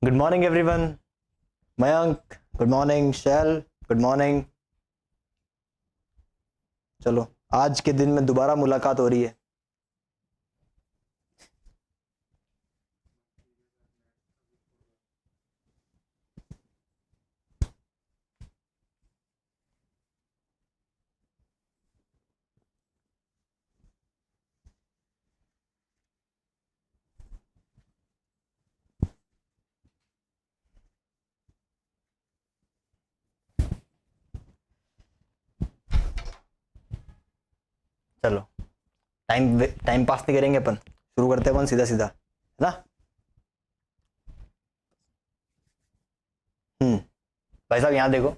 Good morning everyone. Mayank good morning, Shail good morning. चलो आज के दिन में दोबारा मुलाकात हो रही है। चलो टाइम टाइम पास नहीं करेंगे अपन, शुरू करते हैं अपन सीधा सीधा, है ना। भाई साहब यहाँ देखो,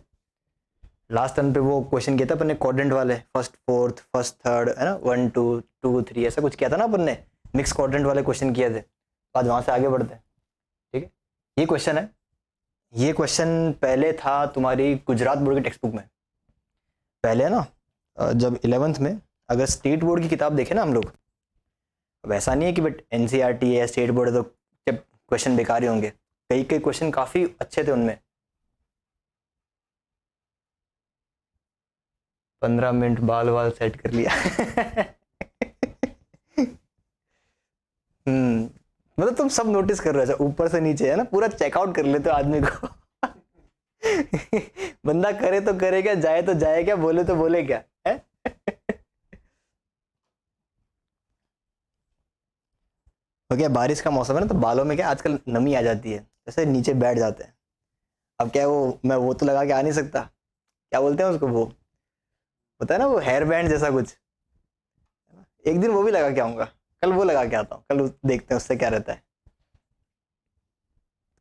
लास्ट टाइम पे वो क्वेश्चन किया था अपन ने क्वाड्रेंट वाले, फर्स्ट फोर्थ फर्स्ट थर्ड, है ना, 1 2 2 3 ऐसा कुछ किया था ना अपन ने। मिक्स क्वाड्रेंट वाले क्वेश्चन किए थे। बाद वहां से आगे बढ़ते हैं, ठीक है। ये क्वेश्चन है, ये क्वेश्चन पहले था तुम्हारी गुजरात बोर्ड की टेक्स्ट बुक में। पहले ना जब 11th में अगर स्टेट बोर्ड की किताब देखे ना हम लोग, अब ऐसा नहीं है कि बट एनसीईआरटी है स्टेट बोर्ड है तो क्वेश्चन बेकार ही होंगे। कई कई क्वेश्चन काफी अच्छे थे उनमें। 15 मिनट बाल वाल सेट कर लिया। मतलब तुम सब नोटिस कर रहे हो, ऊपर से नीचे, है ना, पूरा चेकआउट कर लेते हो आदमी को। बंदा करे तो करे क्या, जाए तो जाए क्या, बोले तो बोले क्या, है। तो क्या बारिश का मौसम है ना, तो बालों में क्या आजकल नमी आ जाती है, जैसे नीचे बैठ जाते हैं। अब क्या है वो, मैं वो तो लगा के आ नहीं सकता, क्या बोलते हैं उसको, वो होता है ना वो हेयर बैंड जैसा कुछ। एक दिन वो भी लगा के आऊंगा, कल वो लगा के आता हूँ, कल देखते हैं उससे क्या रहता है।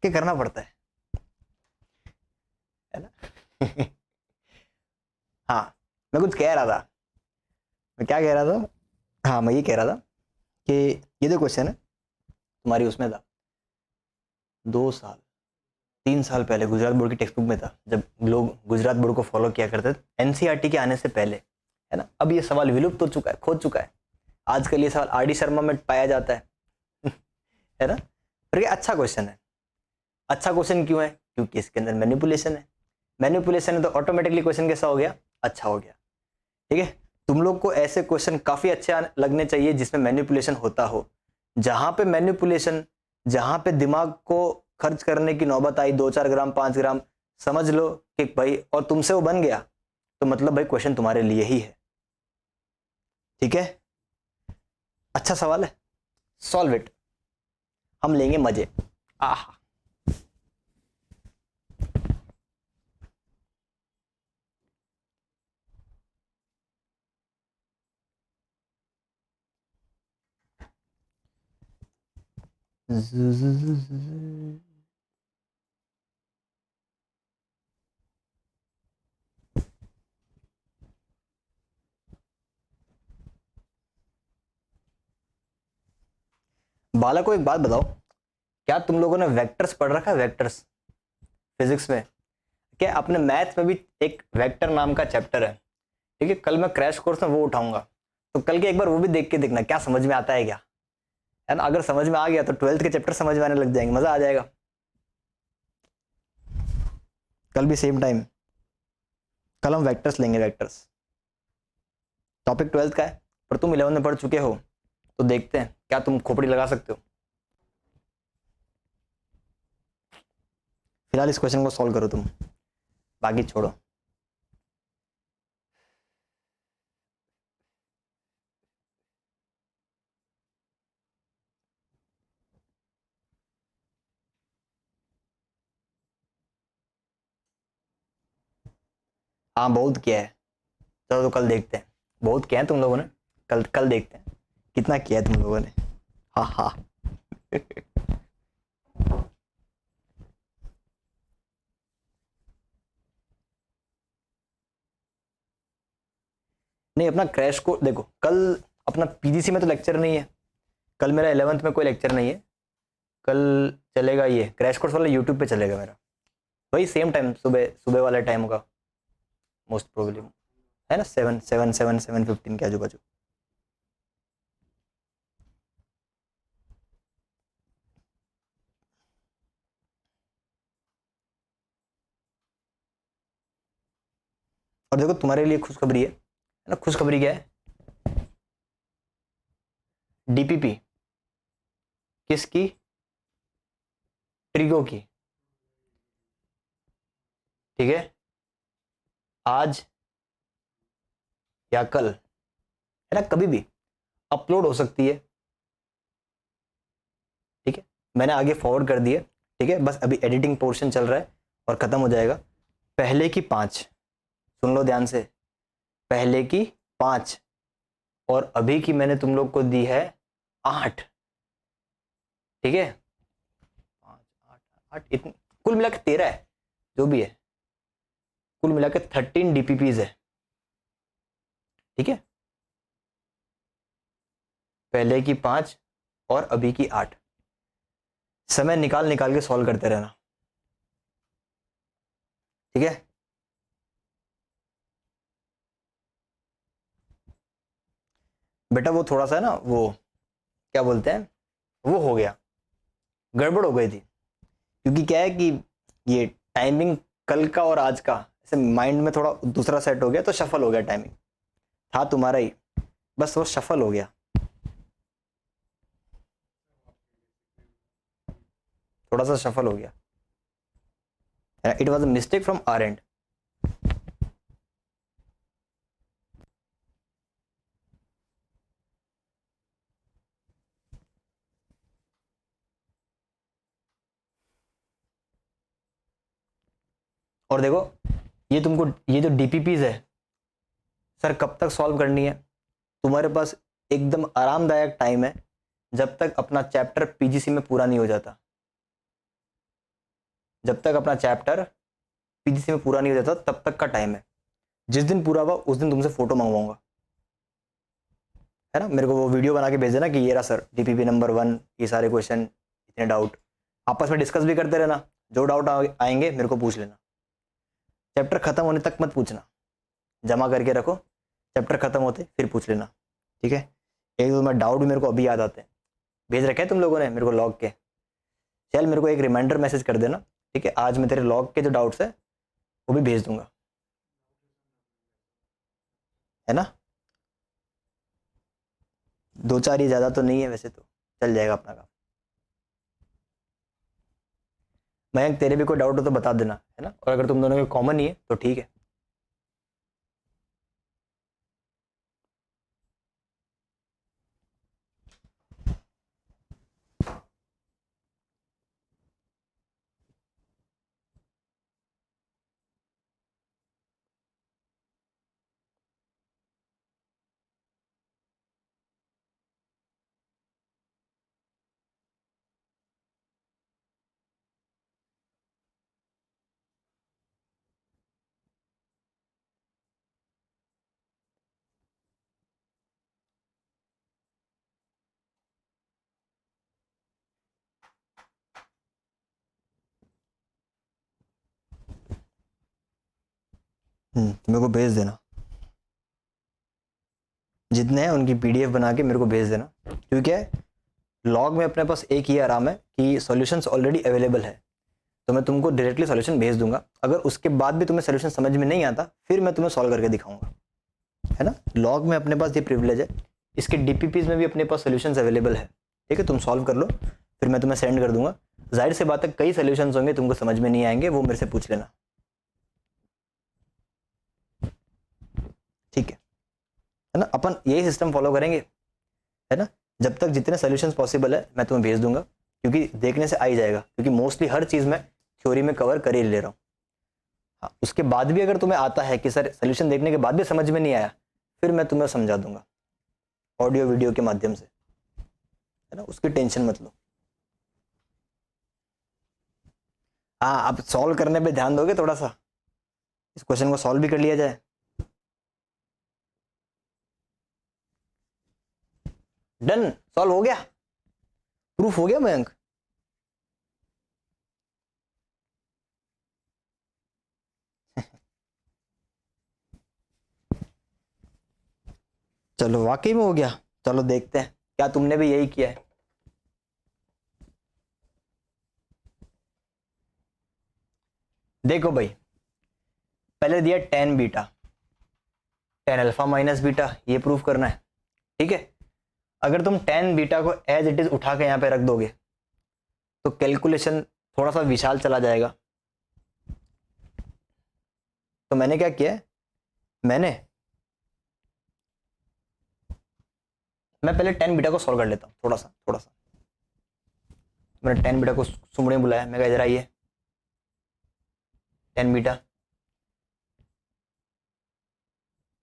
क्या करना पड़ता है ना। हाँ, मैं कुछ कह रहा था। मैं क्या कह रहा था, हाँ मैं ये कह रहा था कि ये जो क्वेश्चन है तुम्हारी उसमें था 2 साल 3 साल पहले गुजरात बोर्ड की टेक्स्ट बुक में था, जब लोग गुजरात बोर्ड को फॉलो किया करते थे एनसीईआरटी के आने से पहले, है ना। अब ये सवाल विलुप्त हो चुका है, खो चुका है। आजकल ये सवाल आर डी शर्मा में पाया जाता है। है ना। पर ये अच्छा क्वेश्चन है। अच्छा क्वेश्चन क्यों है? क्योंकि इसके अंदर मैनिपुलेशन है। मैनिपुलेशन है तो ऑटोमेटिकली क्वेश्चन कैसा हो गया, अच्छा हो गया। ठीक है। तुम लोग को ऐसे क्वेश्चन काफी अच्छे लगने चाहिए जिसमें मैनिपुलेशन होता हो। जहां पे मैनिपुलेशन, जहां पे दिमाग को खर्च करने की नौबत आई, 2 4 ग्राम 5 ग्राम, समझ लो कि भाई, और तुमसे वो बन गया, तो मतलब भाई क्वेश्चन तुम्हारे लिए ही है। ठीक है। अच्छा सवाल है, सॉल्व इट, हम लेंगे मजे। आहा। बालक को एक बात बताओ, क्या तुम लोगों ने वेक्टर्स पढ़ रखा है? वेक्टर्स फिजिक्स में, क्या अपने मैथ में भी एक वेक्टर नाम का चैप्टर है। ठीक है, कल मैं क्रैश कोर्स में वो उठाऊंगा, तो कल के एक बार वो भी देख के देखना क्या समझ में आता है क्या, है ना। अगर समझ में आ गया तो 12th के चैप्टर समझ में आने लग जाएंगे, मजा आ जाएगा। कल भी सेम टाइम, कल हम वेक्टर्स लेंगे, वेक्टर्स। टॉपिक 12th का है, पर तुम 11 में पढ़ चुके हो, तो देखते हैं क्या तुम खोपड़ी लगा सकते हो। फिलहाल इस क्वेश्चन को सॉल्व करो तुम, बाकी छोड़ो। हाँ बहुत किया है, चलो तो कल देखते हैं। बहुत किया है तुम लोगों ने, कल कल देखते हैं कितना किया है तुम लोगों ने। हाँ हाँ। नहीं, अपना क्रैश को देखो, कल अपना पीजीसी में तो लेक्चर नहीं है, कल मेरा 11th में कोई लेक्चर नहीं है। कल चलेगा ये क्रैश कोर्स वाला यूट्यूब पे चलेगा मेरा, वही सेम टाइम, सुबह सुबह वाला टाइम होगा मोस्ट प्रोबेबली, है ना, 7 7 7 7:15 के आजू बाजू। और देखो तुम्हारे लिए खुशखबरी है ना, खुशखबरी क्या है, डीपीपी किसकी, ट्रिगो की, ठीक है, आज या कल है ना, कभी भी अपलोड हो सकती है, ठीक है, मैंने आगे फॉरवर्ड कर दिया, ठीक है, बस अभी एडिटिंग पोर्शन चल रहा है और खत्म हो जाएगा। पहले की 5, सुन लो ध्यान से, पहले की 5 और अभी की मैंने तुम लोग को दी है 8, ठीक है, 5 8 8 इतनी, कुल मिला के 13 है, जो भी है, कुल मिला के 13 डीपीपीज है, ठीक है, पहले की 5 और अभी की 8, समय निकाल निकाल के सॉल्व करते रहना, ठीक है। बेटा वो थोड़ा सा ना, वो क्या बोलते हैं, वो हो गया, गड़बड़ हो गई थी, क्योंकि क्या है कि ये टाइमिंग कल का और आज का ऐसे माइंड में थोड़ा दूसरा सेट हो गया, तो शफल हो गया, टाइमिंग था तुम्हारा ही, बस वो शफल हो गया, थोड़ा सा शफल हो गया, it was a mistake from our end. और देखो ये तुमको, ये जो डीपीपीज है सर कब तक सॉल्व करनी है, तुम्हारे पास एकदम आरामदायक टाइम है, जब तक अपना चैप्टर पीजीसी में पूरा नहीं हो जाता, जब तक अपना चैप्टर पीजीसी में पूरा नहीं हो जाता तब तक का टाइम है, जिस दिन पूरा हुआ उस दिन तुमसे फोटो मंगवाऊंगा, है ना, मेरे को वो वीडियो बना के भेज देना कि ये रहा सर डीपीपी नंबर 1, ये सारे क्वेश्चन, इतने डाउट, आपस में डिस्कस भी करते रहना, जो डाउट आएंगे मेरे को पूछ लेना, चैप्टर खत्म होने तक मत पूछना, जमा करके रखो, चैप्टर खत्म होते फिर पूछ लेना, ठीक है। एक दो मैं डाउट भी मेरे को अभी याद आते हैं, भेज रखे हैं तुम लोगों ने मेरे को लॉग के, चल मेरे को एक रिमाइंडर मैसेज कर देना, ठीक है, आज मैं तेरे लॉग के जो डाउट्स है वो भी भेज दूंगा, है ना, 2 4 ही, ज़्यादा तो नहीं है वैसे, तो चल जाएगा अपना काम। मयंक तेरे भी कोई डाउट हो तो बता देना, है ना, और अगर तुम दोनों के कॉमन ही है तो ठीक है। मेरे को भेज देना, जितने हैं उनकी पीडीएफ बना के मेरे को भेज देना, क्योंकि लॉग में अपने पास एक ही आराम है कि सॉल्यूशंस ऑलरेडी अवेलेबल है, तो मैं तुमको डायरेक्टली सॉल्यूशन भेज दूंगा, अगर उसके बाद भी तुम्हें सॉल्यूशन समझ में नहीं आता फिर मैं तुम्हें सॉल्व करके दिखाऊंगा, है ना, लॉग में अपने पास ये प्रिविलेज है, इसके डीपीपीज में भी अपने पास सॉल्यूशंस अवेलेबल है, ठीक है, तुम सॉल्व कर लो फिर मैं तुम्हें सेंड कर दूंगा, जाहिर सी बात है कई सॉल्यूशंस होंगे तुमको समझ में नहीं आएंगे, वो मेरे से पूछ लेना, ठीक है ना, अपन यही सिस्टम फॉलो करेंगे, है ना, जब तक जितने सॉल्यूशंस पॉसिबल है मैं तुम्हें भेज दूंगा, क्योंकि देखने से आ ही जाएगा, क्योंकि मोस्टली हर चीज़ में थ्योरी में कवर कर ही ले रहा हूँ, हाँ, उसके बाद भी अगर तुम्हें आता है कि सर सोल्यूशन देखने के बाद भी समझ में नहीं आया, फिर मैं तुम्हें समझा दूंगा ऑडियो वीडियो के माध्यम से, है ना, उसकी टेंशन मत लो। हाँ, आप सॉल्व करने पे ध्यान दोगे थोड़ा सा, इस क्वेश्चन को सॉल्व भी कर लिया जाए, डन, सॉल्व हो गया, प्रूफ हो गया मयंक, चलो वाकई में हो गया, चलो देखते हैं क्या तुमने भी यही किया है। देखो भाई, पहले दिया tan beta, tan alpha minus beta, ये प्रूफ करना है। ठीक है, अगर तुम टेन बीटा को एज इट इज उठा के यहाँ पे रख दोगे तो कैलकुलेशन थोड़ा सा विशाल चला जाएगा। तो मैंने क्या किया, मैं पहले टेन बीटा को सॉल्व कर लेता हूँ थोड़ा सा। मैंने टेन बीटा को सुमड़े बुलाया, मैं कहा इधर आइए टेन बीटा।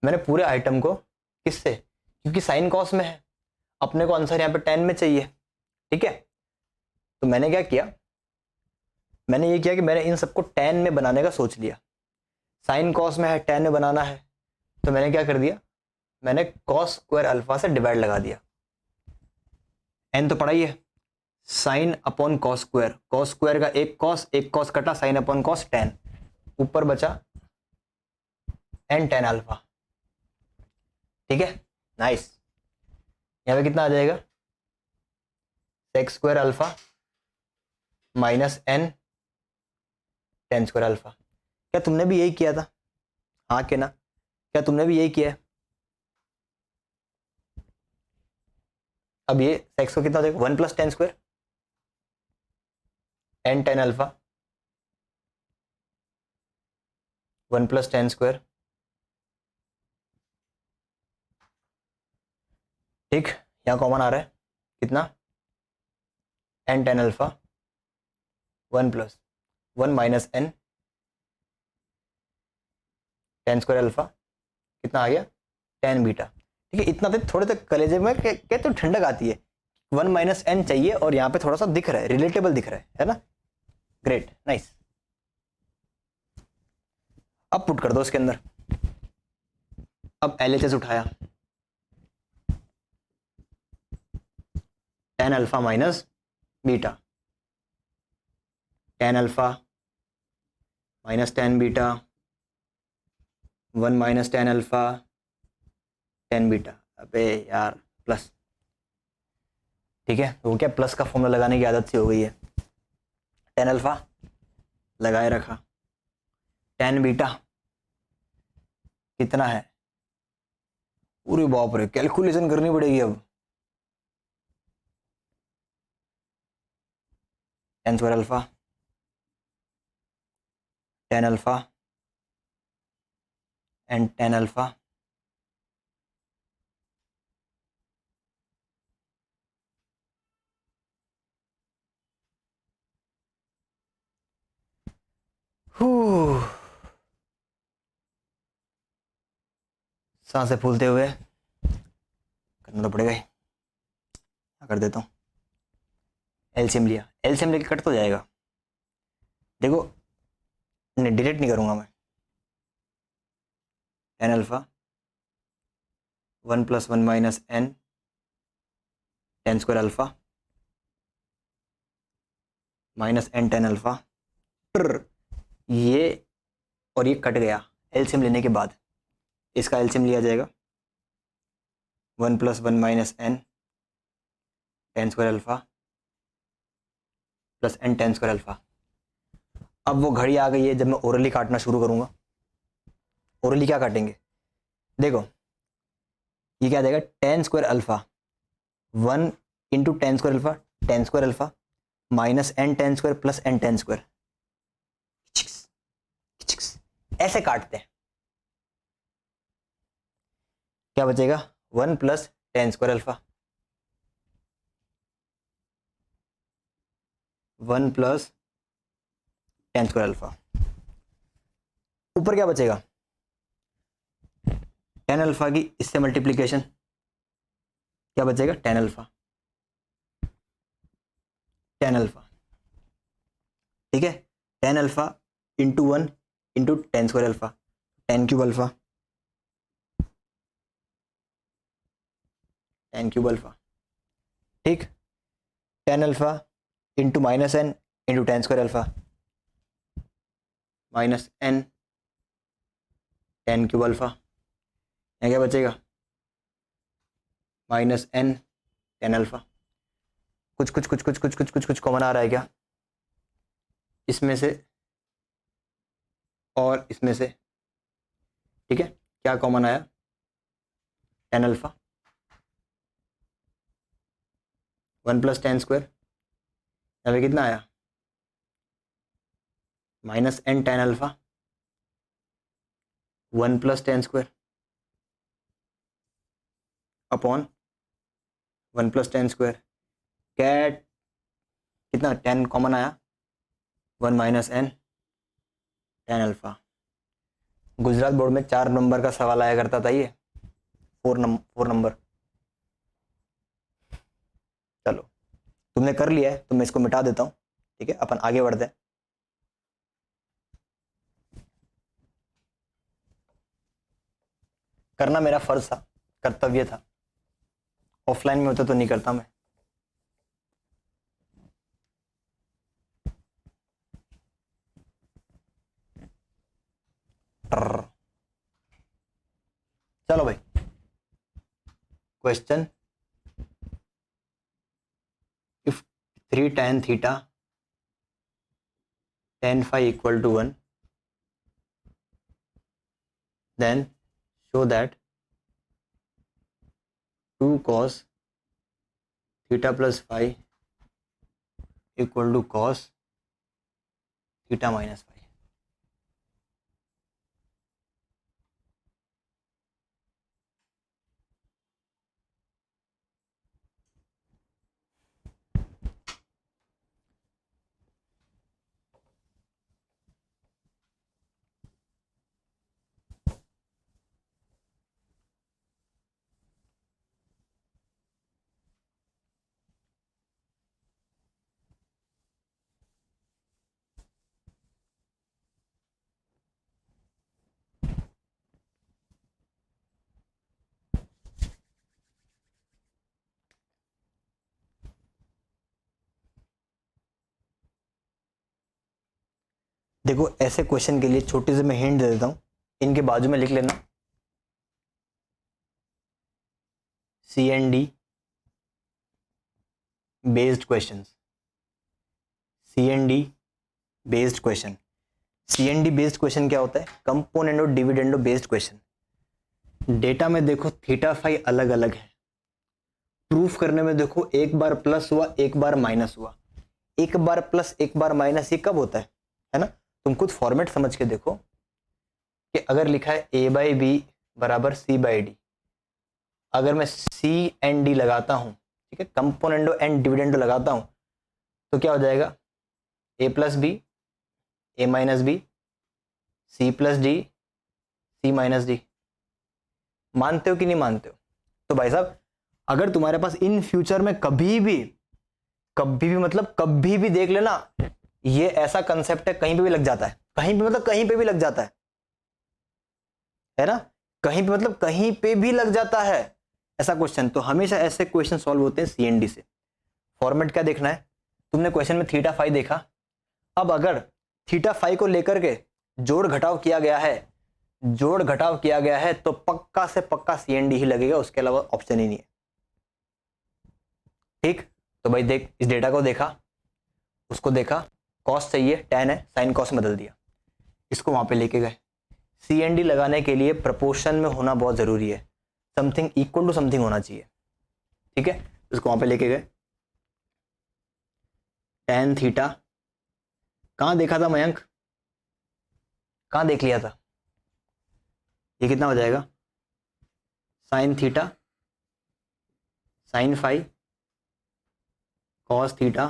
मैंने पूरे आइटम को किससे, क्योंकि साइन कॉस में है, अपने को आंसर यहाँ पे टेन में चाहिए। ठीक है, तो मैंने क्या किया, मैंने ये किया कि मैंने इन सबको टेन में बनाने का सोच लिया। साइन कॉस में है, टेन में बनाना है, तो मैंने क्या कर दिया, मैंने कॉस स्क्वायर अल्फा से डिवाइड लगा दिया। एन तो पढ़ा ही है, साइन अपॉन कॉस स्क्वायर का एक कॉस कटा, साइन अपॉन कॉस टेन, ऊपर बचा एन टेन अल्फा। ठीक है, नाइस। यहाँ पे कितना आ जाएगा, sec square alpha minus N tan square alpha. क्या तुमने भी यही किया था? हाँ के ना, क्या तुमने भी यही किया है? अब ये सेक्स को कितना हो जाएगा, one plus tan square n ten alpha, one plus tan square. ठीक, यहाँ कॉमन आ रहा है कितना, n ten alpha, one plus one minus N tan square alpha, कितना आ गया, टेन बीटा। ठीक है, इतना तो थोड़े तक कलेजे में क्या तो ठंडक आती है, वन माइनस एन चाहिए और यहाँ पे थोड़ा सा दिख रहा है, रिलेटेबल दिख रहा है ना। Great, nice. अब पुट कर दो इसके अंदर। अब LHS उठाया, tan alpha minus beta, tan alpha minus tan beta, one minus tan alpha tan beta. अबे यार प्लस, ठीक है, तो क्या प्लस का फॉर्मूला लगाने की आदत सी हो गई है। टेन अल्फा लगाए रखा, टेन बीटा कितना है, पूरी बाप रे कैलकुलेशन करनी पड़ेगी अब। Ten square alpha, tan alpha and tan alpha, सांसें फूलते हुए करना तो पड़ेगा ही, कर देता हूँ। एलसीएम लिया, एलसीएम लेके कट तो जाएगा, देखो नहीं डिलीट नहीं करूंगा मैं। Tan alpha one plus one minus N tan square alpha minus N ten alpha, ये और ये कट गया एलसीएम लेने के बाद, इसका एलसीएम लिया जाएगा, one plus one minus N tan square alpha plus n tan square alpha. अब वो घड़ी आ गई है जब मैं ओरली काटना शुरू करूंगा। ओरली क्या काटेंगे, देखो ये क्या देगा, tan square alpha one into ten square alpha, tan square alpha minus N tan square plus n tan square, ऐसे काटते हैं। क्या बचेगा, one plus tan square alpha, one plus tan square alpha, ऊपर क्या बचेगा, टेन अल्फा की इससे मल्टीप्लीकेशन, क्या बचेगा, टेन अल्फा, टेन अल्फा। ठीक है, ten alpha into one into ten square alpha, ten cube alpha, ten cube alpha. ठीक, ten alpha into minus N into ten square alpha minus N ten cube alpha, यहाँ क्या बचेगा, minus N ten alpha. कुछ common आ रहा है क्या, इसमें से और इसमें से, ठीक है, क्या कॉमन आया, टेन अल्फा, 1 + tan² यहाँ पे कितना आया, -n tan alpha 1 + tan² upon 1 + tan²। कैट कितना, 10 कॉमन आया, 1 - n tan alpha. Gujarat board में 4 नंबर का सवाल आया करता था ये, 4 नंबर। चलो तुमने कर लिया है तो मैं इसको मिटा देता हूं, ठीक है, अपन आगे बढ़ते हैं। करना मेरा फर्ज था, कर्तव्य था, ऑफलाइन में होता तो नहीं करता मैं। चलो भाई, question, if 3 tan theta tan phi = 1, then show that 2 cos theta plus phi = cos theta minus phi। देखो ऐसे क्वेश्चन के लिए छोटी सी मैं हिंट दे देता हूं, इनके बाजू में लिख लेना CND based question. CND based question, CND based question क्या होता है, componendo dividendo based question. Data में देखो थीटा फाई अलग अलग है, प्रूफ करने में देखो एक बार प्लस हुआ एक बार माइनस हुआ, एक बार प्लस एक बार माइनस, ये कब होता है ना। तुम खुद फॉर्मेट समझ के देखो कि अगर लिखा है A/B = C/D, अगर मैं CND लगाता हूं, ठीक है, कंपोनेंडो एंड डिविडेंडो लगाता हूं, तो क्या हो जाएगा, A + B A - B C + D C - D। मानते हो कि नहीं मानते हो। तो भाई साहब अगर तुम्हारे पास इन फ्यूचर में कभी भी मतलब कभी भी देख लेना, ये ऐसा कंसेप्ट है, कहीं पे भी लग जाता है, कहीं पे मतलब कहीं पे भी लग जाता है ना, कहीं पे मतलब कहीं पे भी लग जाता है ऐसा क्वेश्चन। तो हमेशा ऐसे क्वेश्चन सॉल्व होते हैं CND से। फॉर्मेट क्या देखना है, तुमने क्वेश्चन में थीटा फाई देखा, अब अगर थीटा फाई को लेकर के जोड़ घटाव किया गया है, तो पक्का से पक्का CND ही लगेगा, उसके अलावा ऑप्शन ही नहीं है। ठीक, तो भाई देख, इस डेटा को देखा, उसको देखा, कॉस चाहिए, टेन है, साइन कॉस बदल दिया, इसको वहां पे लेके गए। CND लगाने के लिए प्रपोर्शन में होना बहुत जरूरी है, समथिंग इक्वल टू समथिंग होना चाहिए, ठीक है, इसको वहां पे लेके गए। टेन थीटा कहां देखा था मयंक, कहां देख लिया था, ये कितना हो जाएगा, sine theta sine phi cos theta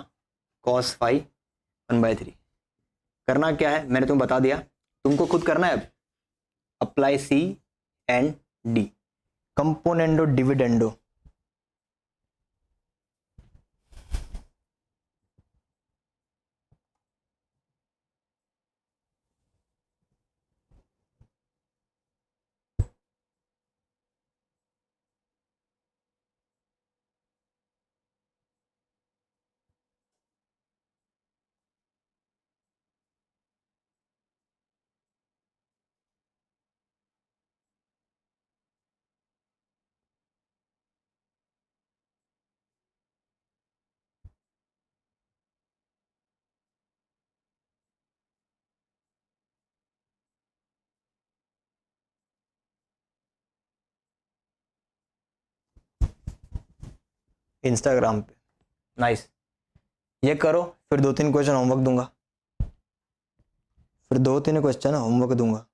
cos phi 1/3। करना क्या है मैंने तुम्हें बता दिया, तुमको खुद करना है। अब apply CND, componendo dividendo. Instagram पे। नाइस, ये करो, फिर 2-3 क्वेश्चन होमवर्क दूंगा, फिर 2-3 क्वेश्चन होमवर्क दूंगा।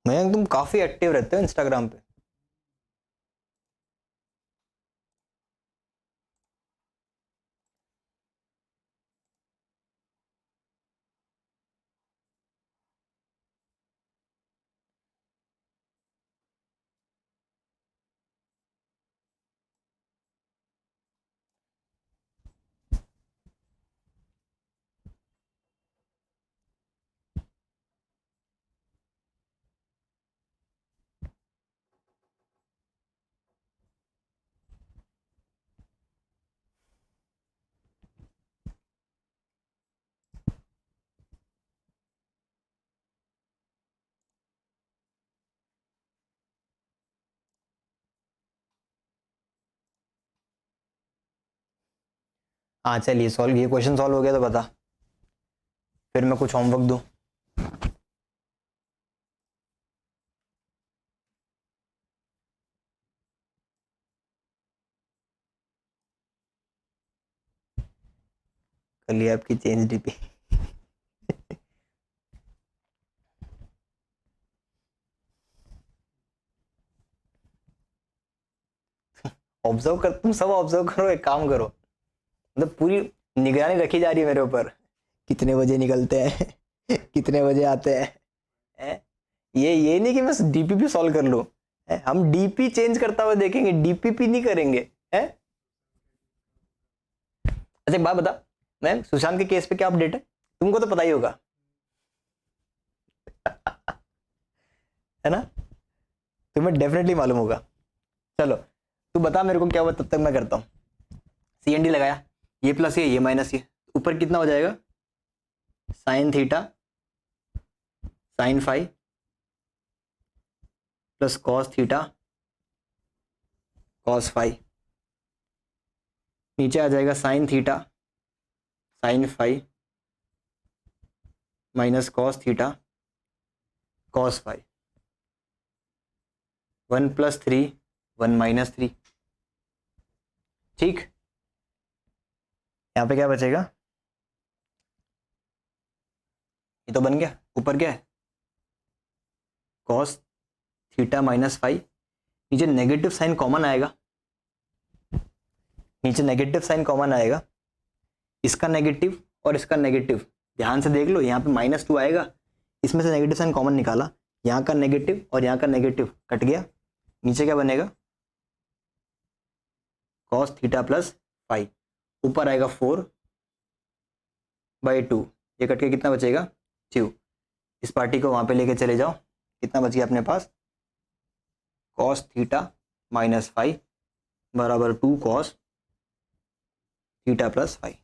मयंक तुम काफी एक्टिव रहते हो इंस्टाग्राम पे। हाँ चलिए, सॉल्व, ये क्वेश्चन सॉल्व हो गया तो बता, फिर मैं कुछ होमवर्क दूं। कर लिया आपकी चेंज डीपी। ऑब्जर्व कर, तुम सब ऑब्जर्व करो, एक काम करो, मतलब पूरी निगरानी रखी जा रही है मेरे ऊपर, कितने बजे निकलते हैं कितने बजे आते हैं, हैं? ये नहीं कि बस डीपीपी सॉल्व कर लो, हम डीपी चेंज करता हुआ देखेंगे, डीपीपी नहीं करेंगे, हैं? अच्छा एक बात बता, मैम सुशांत के केस पे क्या अपडेट है, तुमको तो पता ही होगा है ना, तुम्हें डेफिनेटली मालूम होगा। चलो तू बता मेरे को क्या हुआ, तब तक मैं करता हूँ। सी एन डी लगाया, ये प्लस ये माइनस ये, ऊपर कितना हो जाएगा, sine theta sign five plus cos theta cos five, नीचे आ जाएगा sine theta sign five minus cos theta cos five, 1+3 1-3, ठीक। यहाँ पे क्या बचेगा, ये तो बन गया, ऊपर क्या है कॉस थीटा -5, नीचे नेगेटिव साइन कॉमन आएगा, नीचे नेगेटिव साइन कॉमन आएगा, इसका नेगेटिव और इसका नेगेटिव ध्यान से देख लो, यहाँ पे -2 आएगा, इसमें से नेगेटिव साइन कॉमन निकाला, यहाँ का नेगेटिव और यहाँ का नेगेटिव कट गया, नीचे क्या बनेगा cos थीटा प्लस 5, ऊपर आएगा 4/2, ये कट के कितना बचेगा 2, इस पार्टी को वहां पे लेके चले जाओ, कितना बच गया अपने पास cos थीटा -5 बराबर 2 cos theta plus 5,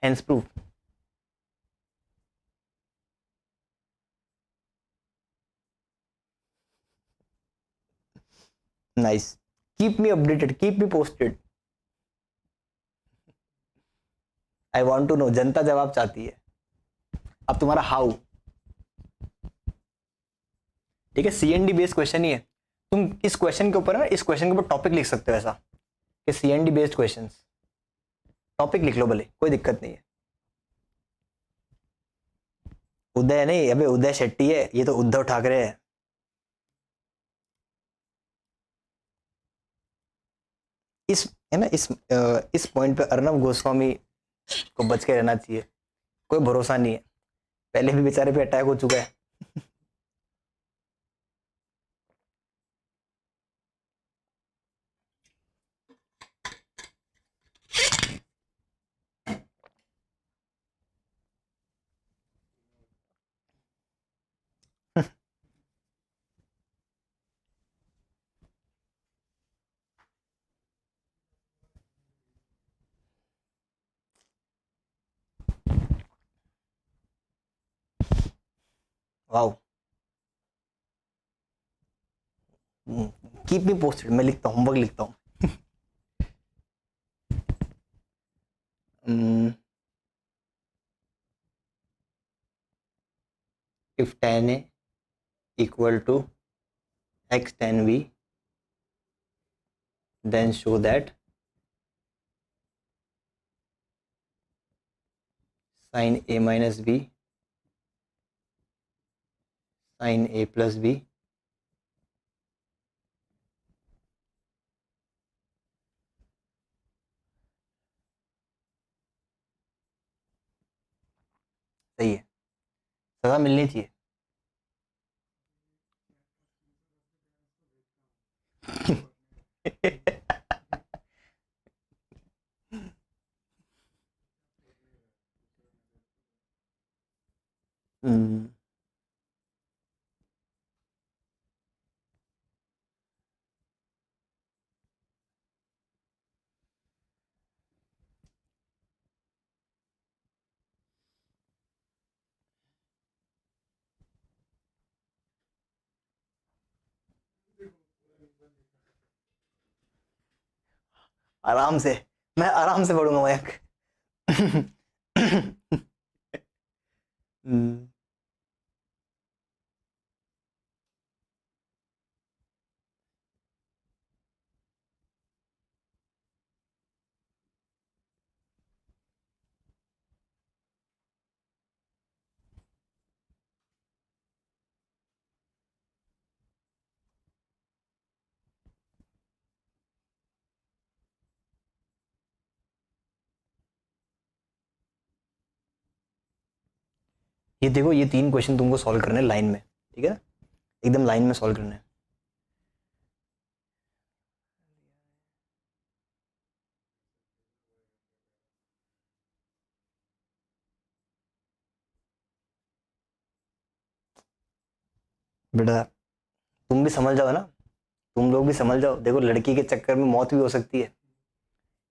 hence proof. Nice, keep me updated, keep me posted, I want to know, जनता जवाब चाहती है। अब तुम्हारा हाउ, ठीक है, सीएनडी बेस्ड क्वेश्चन ही है, तुम इस क्वेश्चन के ऊपर ना, इस क्वेश्चन के ऊपर टॉपिक लिख सकते हो ऐसा कि सीएनडी बेस्ड क्वेश्चंस, टॉपिक लिख लो भले, कोई दिक्कत नहीं है। उदय नहीं, अबे उदय शेट्टी है, ये तो उद्धव ठाकरे है। इस, है ना, इस पॉइंट पे अर्नब गोस्वामी को बच के रहना चाहिए, कोई भरोसा नहीं है, पहले भी बेचारे पे अटैक हो चुका है। वाओ, कीप मी पोस्टेड, मैं लिखता हूँ, होमवर्क लिखता हूँ। If tan a equal to x tan b, then show that sin a minus b sin a plus b सही है, सजा मिलनी चाहिए। हम्म, आराम से, मैं आराम से पढ़ूंगा मयंक। हम्म, ये देखो, ये 3 क्वेश्चन तुमको सॉल्व करने हैं लाइन में, ठीक है ना, एकदम लाइन में सॉल्व करना है। बेटा तुम भी समझ जाओ ना, तुम लोग भी समझ जाओ, देखो लड़की के चक्कर में मौत भी हो सकती है,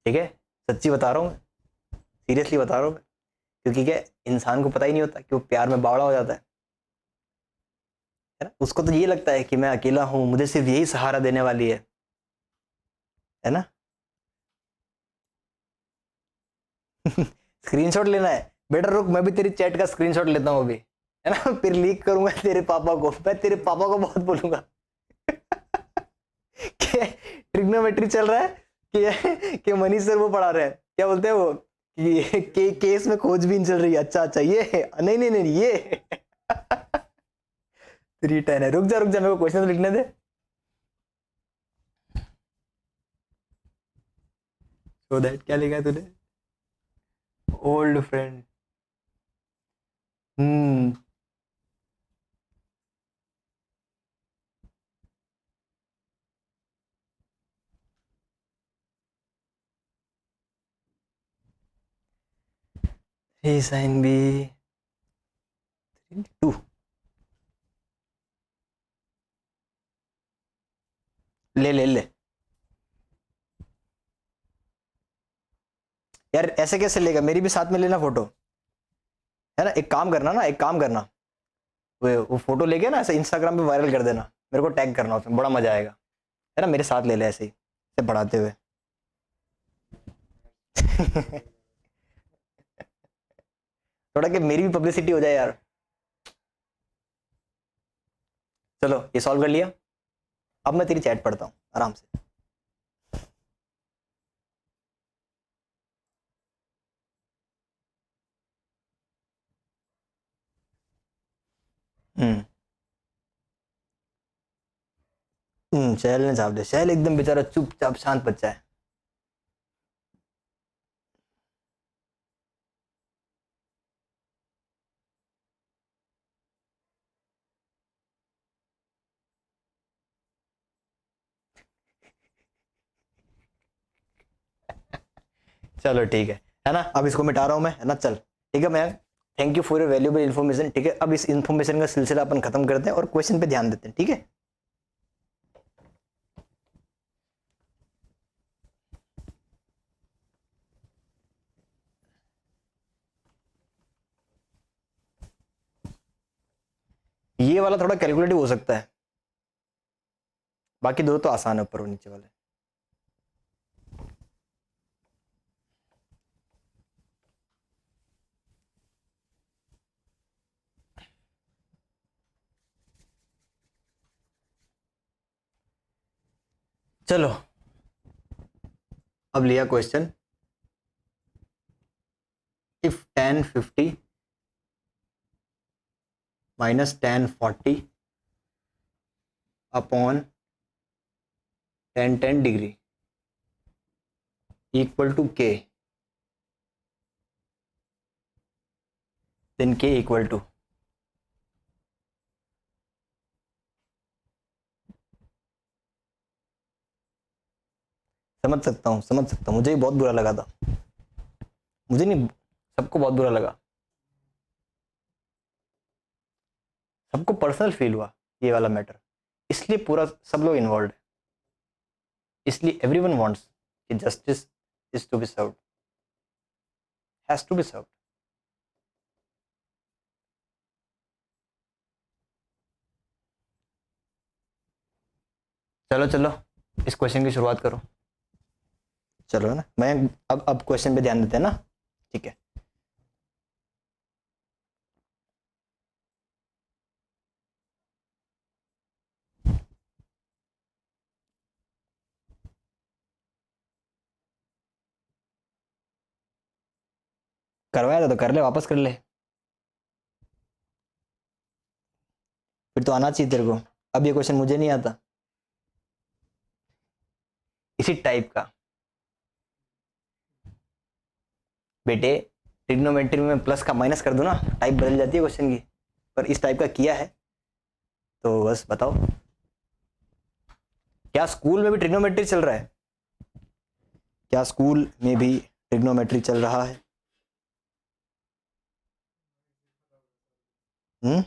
ठीक है, सच्ची बता रहा हूँ मैं, सीरियसली बता रहा हूँ मैं, क्योंकि क्या, इंसान को पता ही नहीं होता कि वो प्यार में बावड़ा हो जाता है ना, उसको तो ये लगता है कि मैं अकेला हूँ, मुझे सिर्फ यही सहारा देने वाली है ना। स्क्रीनशॉट लेना है, बेटा रुक, मैं भी तेरी चैट का स्क्रीनशॉट लेता हूँ अभी, है ना, फिर लीक करूंगा तेरे पापा को, मैं तेरे पापा को बहुत बोलूंगा कि ट्रिग्नोमेट्री चल रहा है, कि मनीष सर वो पढ़ा रहे हैं, क्या बोलते हैं वो, कि केस में खोजबीन चल रही है, अच्छा अच्छा ये नहीं नहीं नहीं ये 310 है, रुक जा मेरे को क्वेश्चन लिखने दे। सो दैट क्या लिखा है तूने, ओल्ड फ्रेंड, हम्म, ए साइन बी 2, ले ले ले, यार ऐसे कैसे लेगा, मेरी भी साथ में लेना फोटो, है ना, एक काम करना ना, एक काम करना, वो फोटो लेके ना ऐसे इंस्टाग्राम पे वायरल कर देना, मेरे को टैग करना, उसमें बड़ा मजा आएगा, है ना, मेरे साथ ले ले ऐसे ही, ऐसे बढ़ाते हुए। थोड़ा कि मेरी भी पब्लिसिटी हो जाए यार। चलो ये सॉल्व कर लिया, अब मैं तेरी चैट पढ़ता हूँ आराम से। हम्म, शैल ने छाप दे, शैल एकदम बेचारा चुपचाप शांत बच्चा है। चलो ठीक है ना, अब इसको मिटा रहा हूँ मैं, है ना, चल ठीक है मैं, thank you for your valuable information, ठीक है, अब इस इन्फॉर्मेशन का सिलसिला अपन खत्म करते हैं और क्वेश्चन पे ध्यान देते हैं, ठीक है। ये वाला थोड़ा कैलकुलेटिव हो सकता है, बाकी दो तो आसान है ऊपर और नीचे वाले। चलो अब लिया question, if tan 50 minus tan 40 upon tan 10 degree equal to k, then k equal to, समझ सकता हूँ, मुझे भी बहुत बुरा लगा था, मुझे नहीं, सबको बहुत बुरा लगा, सबको पर्सनल फील हुआ ये वाला मैटर, इसलिए पूरा सब लोग इन्वॉल्व है, इसलिए एवरीवन वांट्स कि justice is to be served, has to be served. चलो चलो इस क्वेश्चन की शुरुआत करो। चलो ना, मैं अब क्वेश्चन पे ध्यान देते हैं ना, ठीक है। करवाया था तो कर ले, वापस कर ले, फिर तो आना चाहिए तेरे को। अब ये क्वेश्चन मुझे नहीं आता, इसी टाइप का बेटे, ट्रिग्नोमेट्री में प्लस का माइनस कर दो ना, टाइप बदल जाती है क्वेश्चन की, पर इस टाइप का किया है तो बस बताओ। क्या स्कूल में भी ट्रिग्नोमेट्री चल रहा है? क्या स्कूल में भी ट्रिग्नोमेट्री चल रहा है? हम्म,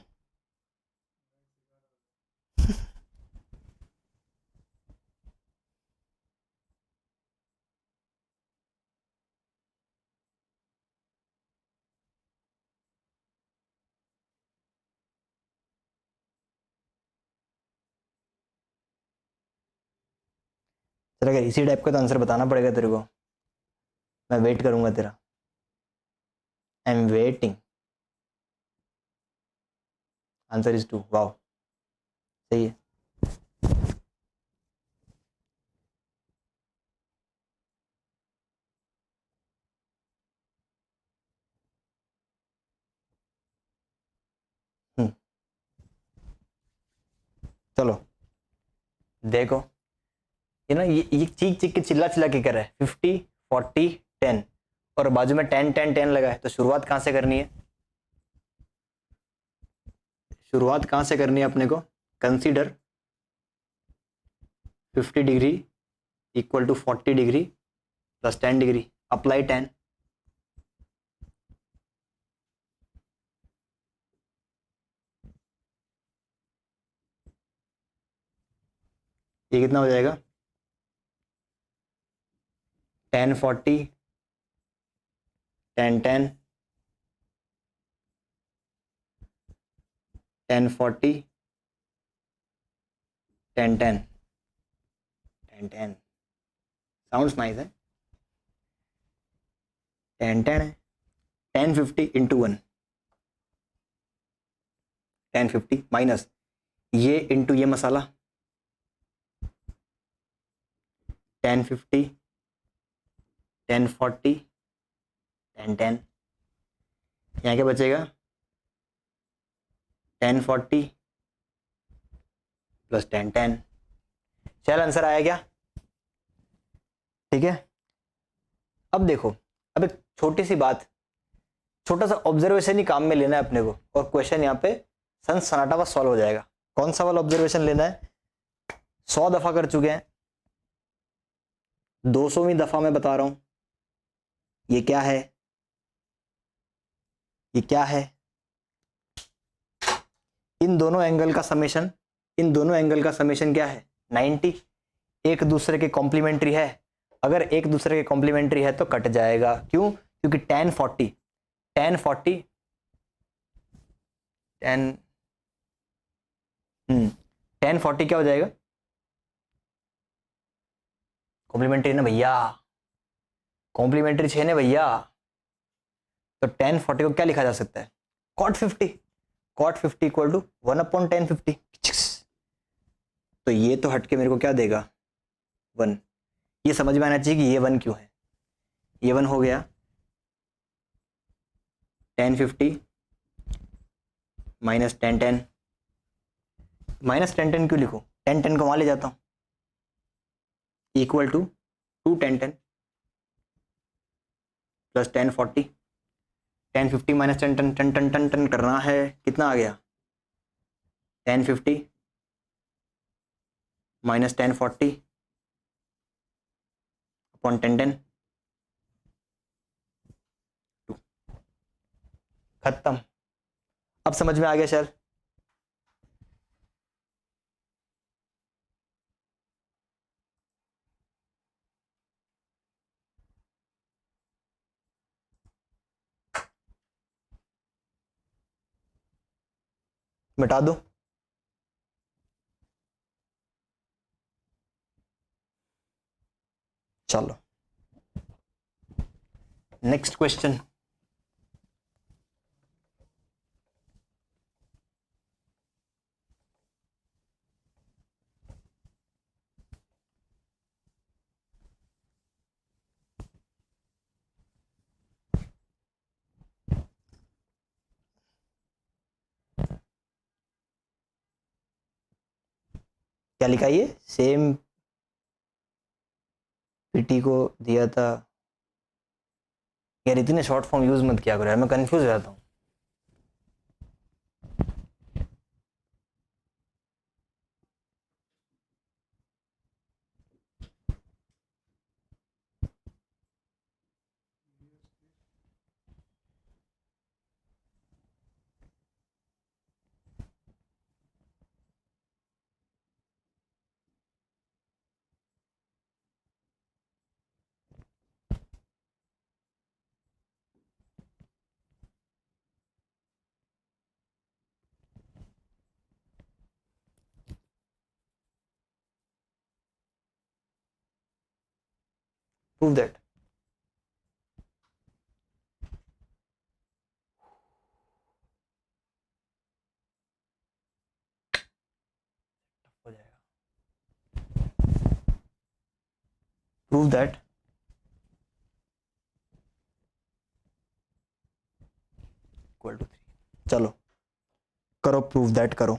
चल अगर इसी टाइप का तो आंसर बताना पड़ेगा तेरे को, मैं वेट करूंगा तेरा, I am waiting. Answer is 2, wow, सही है। चलो देखो, ये ना ये चीख चीख के चिल्ला चिल्ला के कर रहा है 50 40 10, और बाजू में 10 10 10 लगा है, तो शुरुआत कहाँ से करनी है? शुरुआत कहाँ से करनी है अपने को? Consider 50 degree equal to 40 degree plus 10 degree, apply 10। ये कितना हो जाएगा? 10 40 10 10 10 40 10 10 10 10, साउंड्स नाइस है। 10 10 है, 10 50 इंटू 1, 10 50 माइनस ये इंटू ये मसाला, 10 50 10 40 10 10, यहाँ क्या बचेगा? 10 40 प्लस 10 10। चल आंसर आया क्या? ठीक है। अब देखो, अब एक छोटी सी बात, छोटा सा ऑब्जर्वेशन ही काम में लेना है अपने को, और क्वेश्चन यहाँ पे सन सनाटा बस सॉल्व हो जाएगा। कौन सा वाला ऑब्जर्वेशन लेना है? 100 दफा कर चुके हैं, 200वीं दफा मैं बता रहा हूं, ये क्या है, ये क्या है? इन दोनों एंगल का समेशन, इन दोनों एंगल का समेशन क्या है? 90। एक दूसरे के कॉम्प्लीमेंट्री है, अगर एक दूसरे के कॉम्प्लीमेंट्री है तो कट जाएगा, क्यों? क्योंकि tan 40 tan 40 tan 1040 क्या हो जाएगा? कॉम्प्लीमेंट्री ना भैया, कॉम्प्लीमेंट्री 6 ने भैया। तो 1040 को क्या लिखा जा सकता है? कॉट 50। Cot 50 equal to 1/1050। तो ये तो हटके मेरे को क्या देगा? 1। ये समझ में आना चाहिए कि ये 1 क्यों है। ये 1 हो गया 1050 माइनस 1010। माइनस 1010 क्यों लिखूं? 1010 को वहां ले जाता हूं, इक्वल टू 21010 प्लस 1040। 1050 माइनस 1010 10 10 10 10 करना है, कितना आ गया? 1050 माइनस 1040 अपॉन 1010। खत्म। अब समझ में आ गया सर? मिटा दो। चलो नेक्स्ट क्वेश्चन। क्या लिखा? ये सेम पीटी को दिया था यार। इतने शॉर्ट फॉर्म यूज मत किया करो यार, मैं कंफ्यूज हो जाता हूँ। Prove that. हो जाएगा। Prove that equal to 3। चलो करो प्रूव दैट, करो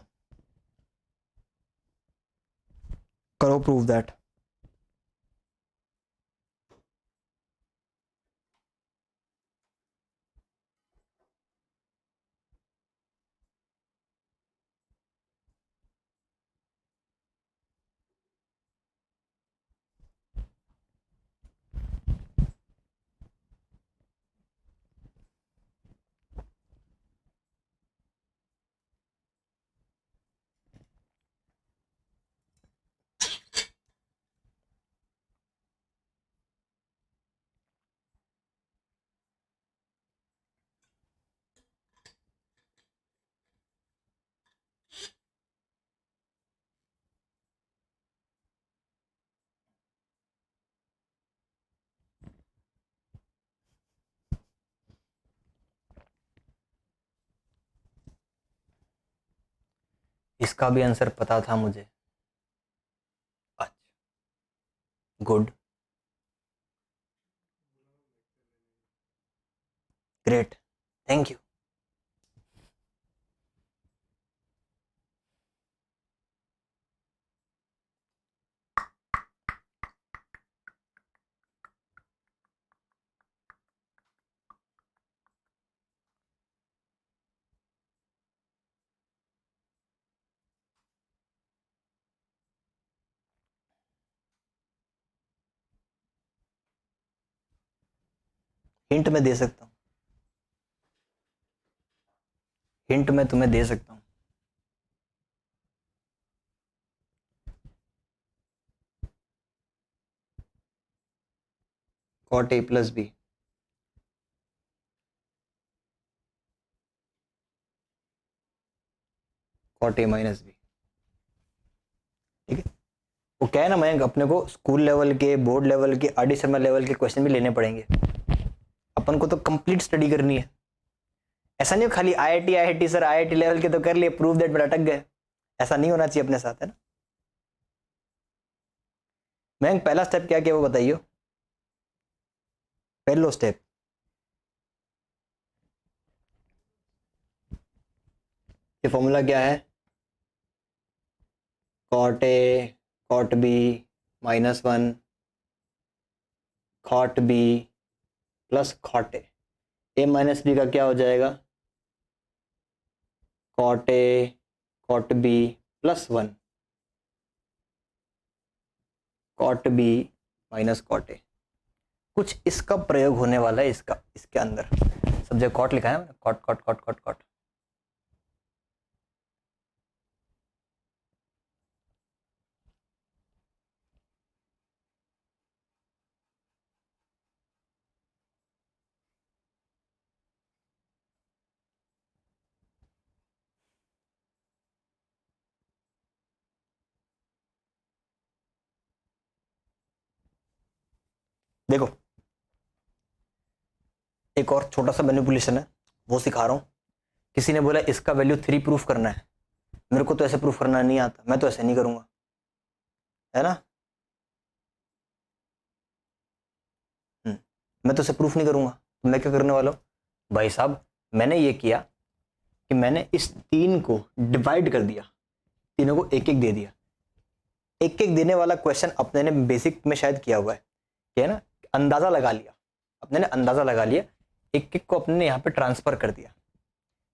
करो प्रूव दैट। इसका भी आंसर पता था मुझे। अच्छा, good, great, thank you. Hint मैं दे सकता हूँ, हिंट मैं तुम्हें दे सकता हूँ। Cot A plus B, cot A minus B. वो क्या है ना मयंक, अपने को स्कूल लेवल के, बोर्ड लेवल के, आर डी शर्मा लेवल के क्वेश्चन भी लेने पड़ेंगे। अपन को तो कंप्लीट स्टडी करनी है। ऐसा नहीं हो खाली आईआईटी सर, आईआईटी लेवल के तो कर लिए, प्रूव दैट बट अटक गए। ऐसा नहीं होना चाहिए अपने साथ, है ना। मयंक पहला स्टेप क्या क्या वो बताइए। पहलो स्टेप ये फॉर्मूला क्या है, cot A cot B -1 cot B plus cot A minus B का क्या हो जाएगा, cot A cot B +1 cot B minus cot A. कुछ इसका प्रयोग होने वाला है, इसका इसके अंदर सब जगह कॉट लिखा है, cot cot cot cot cot. देखो एक और छोटा सा मैनिपुलेशन है, वो सिखा रहा हूं। किसी ने बोला इसका वैल्यू 3 प्रूफ करना है, मेरे को तो ऐसे प्रूफ करना नहीं आता, मैं तो ऐसे नहीं करूंगा, है ना। मैं तो ऐसे प्रूफ नहीं करूंगा। तो मैं क्या करने वाला हूं भाई साहब, मैंने ये किया कि मैंने इस 3 को डिवाइड कर दिया, तीनों को एक एक दे दिया। एक एक देने वाला क्वेश्चन अपने ने बेसिक में शायद किया हुआ है, क्या है ना, अंदाजा लगा लिया, अपने ने अंदाजा लगा लिया, एक एक को अपने ने यहाँ पे ट्रांसफर कर दिया,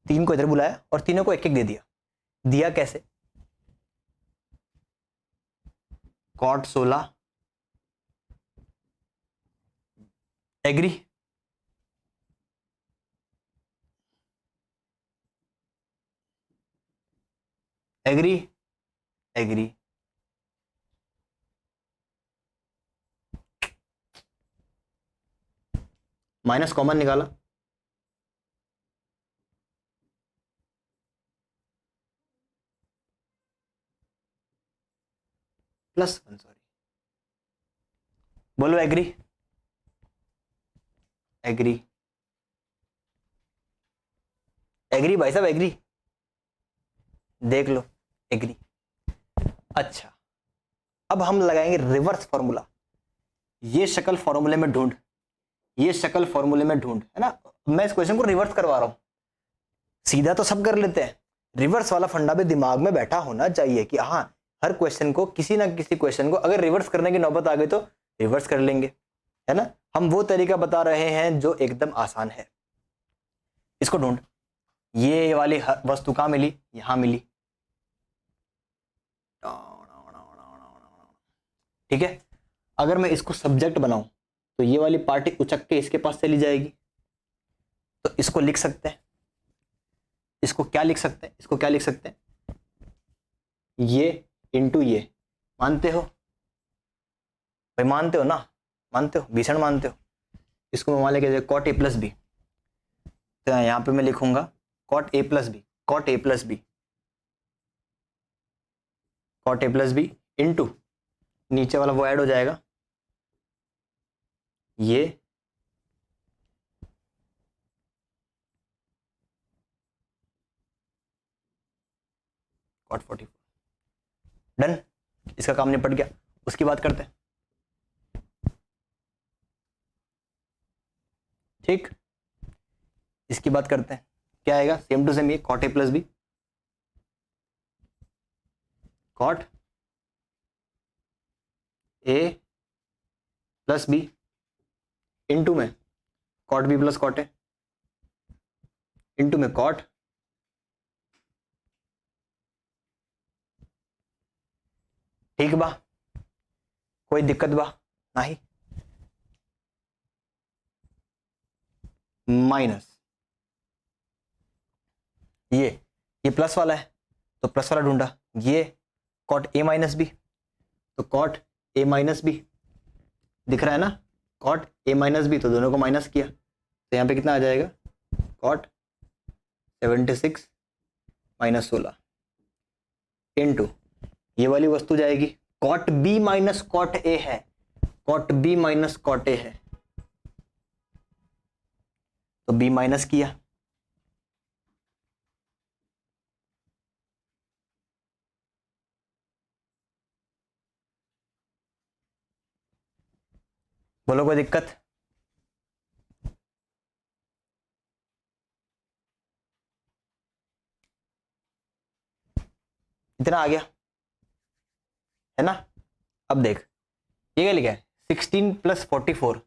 3 को इधर बुलाया और तीनों को एक एक दे दिया। दिया कैसे, कॉट 16 एग्री, एग्री, एग्री, माइनस कॉमन निकाला, +1 सॉरी, बोलो एग्री, एग्री, एग्री भाई साहब एग्री, देख लो एग्री। अच्छा अब हम लगाएंगे रिवर्स फॉर्मूला। ये शक्ल फॉर्मूले में ढूंढ, ये शक्ल फॉर्मूले में ढूंढ, है ना। मैं इस क्वेश्चन को रिवर्स करवा रहा हूं, सीधा तो सब कर लेते हैं, रिवर्स वाला फंडा भी दिमाग में बैठा होना चाहिए कि हाँ हर क्वेश्चन को, किसी ना किसी क्वेश्चन को अगर रिवर्स करने की नौबत आ गई तो रिवर्स कर लेंगे, है ना। हम वो तरीका बता रहे हैं जो एकदम आसान है। इसको ढूंढ, ये वाली वस्तु कहां मिली, यहां मिली, ठीक है। अगर मैं इसको सब्जेक्ट बनाऊं तो ये वाली पार्टी उचक के इसके पास चली जाएगी, तो इसको लिख सकते हैं, इसको क्या लिख सकते हैं, इसको क्या लिख सकते हैं, ये इंटू ये, मानते हो भाई, मानते हो ना, मानते हो, भीषण मानते हो। इसको मैं मान लेके कॉट A + B, तो यहां पे मैं लिखूंगा cot A + B, cot A + B, cot A + B into नीचे वाला वो ऐड हो जाएगा, ये कॉट 44। डन, इसका काम निपट गया। उसकी बात करते हैं, ठीक, इसकी बात करते हैं। क्या आएगा, सेम टू सेम, ये cot A + B, cot A + B into में cot B + cot A into में कॉट, ठीक बा, कोई दिक्कत बा नहीं, माइनस ये प्लस वाला है तो प्लस वाला ढूंढा, ये कॉट A - B, तो कॉट A - B दिख रहा है ना, कॉट A - B, तो दोनों को माइनस किया, तो यहाँ पे कितना आ जाएगा, कॉट 76 - 16 इंटू ये वाली वस्तु जाएगी cot B minus cot A है, cot B minus cot A है, तो बी माइनस किया, बोलो कोई दिक्कत? इतना आ गया है ना? अब देख ये क्या लिखा है, 16 प्लस 44,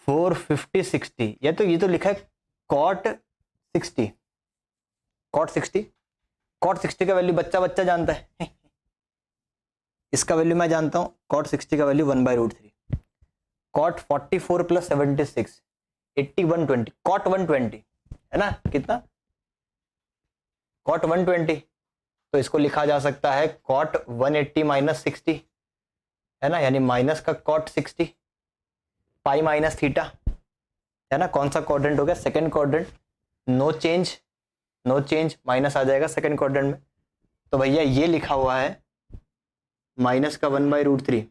450 60, ये तो लिखा है कॉट 60, कॉट 60, कॉट 60 का वैल्यू बच्चा बच्चा जानता है इसका वैल्यू मैं जानता हूं, कॉट 60 का वैल्यू 1/√3, कॉट 44 प्लस 76 80 120, कॉट 120 है ना, कितना, कॉट 120, तो इसको लिखा जा सकता है कॉट 180 माइनस 60, है ना, यानी माइनस का कॉट 60, पाई माइनस थीटा, है ना, कौन सा क्वाड्रेंट हो गया, second quadrant, no change, no change, minus आ जाएगा सेकंड क्वाड्रेंट में, तो भैया ये लिखा हुआ है माइनस का 1/√3,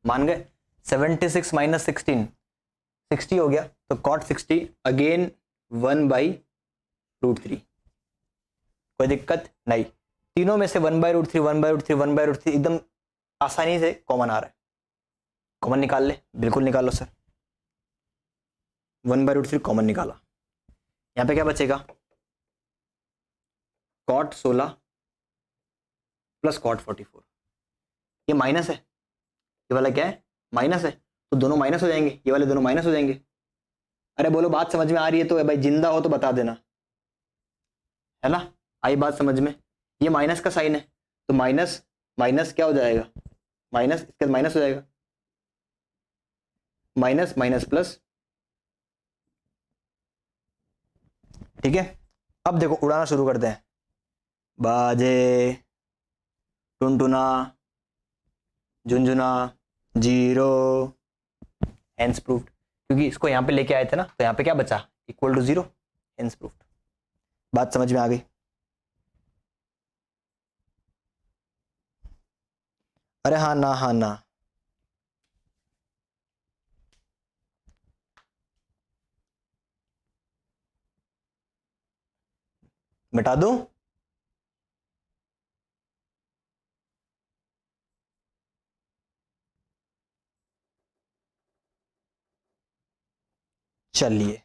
मान गए, 76 माइनस 16 60 हो गया, तो कॉट 60 अगेन 1/√3, कोई दिक्कत नहीं, तीनों में से 1/√3 1/√3 1/√3 एकदम आसानी से कॉमन आ रहा है, कॉमन निकाल ले, बिल्कुल निकालो सर, 1/√3 कॉमन निकाला, यहाँ पे क्या बचेगा, कॉट 16 प्लस कॉट 44, ये माइनस है, ये वाला क्या है, माइनस है, तो दोनों माइनस हो जाएंगे, ये वाले दोनों माइनस हो जाएंगे, अरे बोलो बात समझ में आ रही है तो भाई, जिंदा हो तो बता देना, है ना, आई बात समझ में, ये माइनस का साइन है, तो माइनस माइनस क्या हो जाएगा, माइनस, इसके माइनस हो जाएगा, माइनस माइनस प्लस, ठीक है, अब देखो उड़ाना शुरू करते हैं, बाजे टुनटुना झुनझुना जीरो, हेंस प्रूफ्ड, क्योंकि इसको यहां पे लेके आए थे ना, तो यहां पे क्या बचा, इक्वल टू 0, हेंस प्रूफ्ड, बात समझ में आ गई, अरे हाँ ना, हाँ ना, मिटा दूं, चलिए,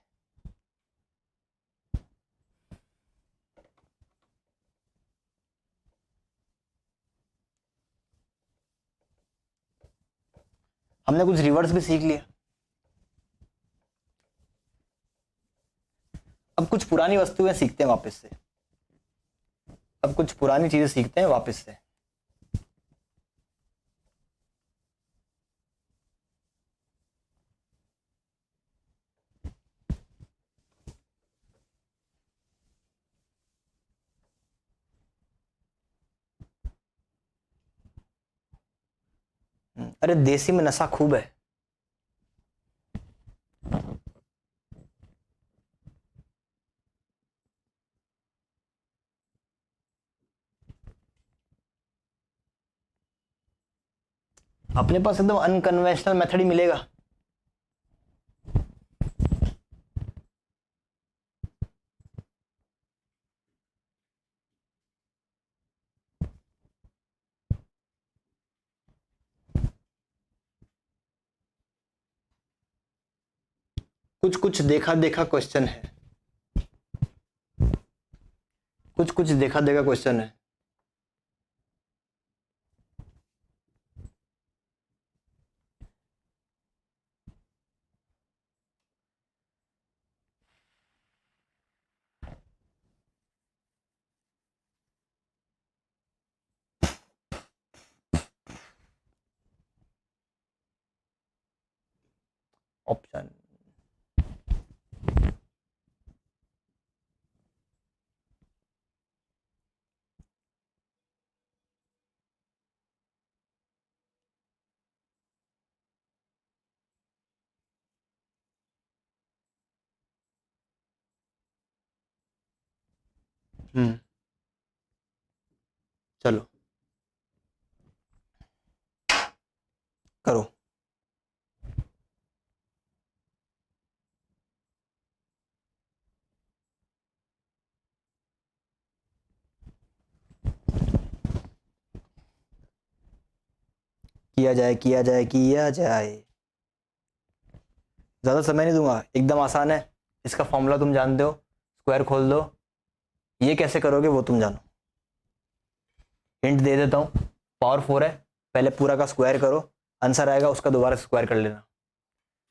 हमने कुछ रिवर्स भी सीख लिया, अब कुछ पुरानी वस्तुएं सीखते हैं वापस से, अब कुछ पुरानी चीजें सीखते हैं वापस से, अरे देसी में नशा खूब है, अपने पास एकदम अनकन्वेंशनल मेथड ही मिलेगा, कुछ कुछ देखा देखा क्वेश्चन है, कुछ कुछ देखा देखा क्वेश्चन है, ऑप्शन, चलो करो। किया जाए किया जाए किया जाए। ज़्यादा समय नहीं दूंगा, एकदम आसान है। इसका फॉर्मूला तुम जानते हो, स्क्वायर खोल दो। ये कैसे करोगे वो तुम जानो। हिंट दे देता हूँ, पावर 4 है, पहले पूरा का स्क्वायर करो, आंसर आएगा उसका दोबारा स्क्वायर कर लेना।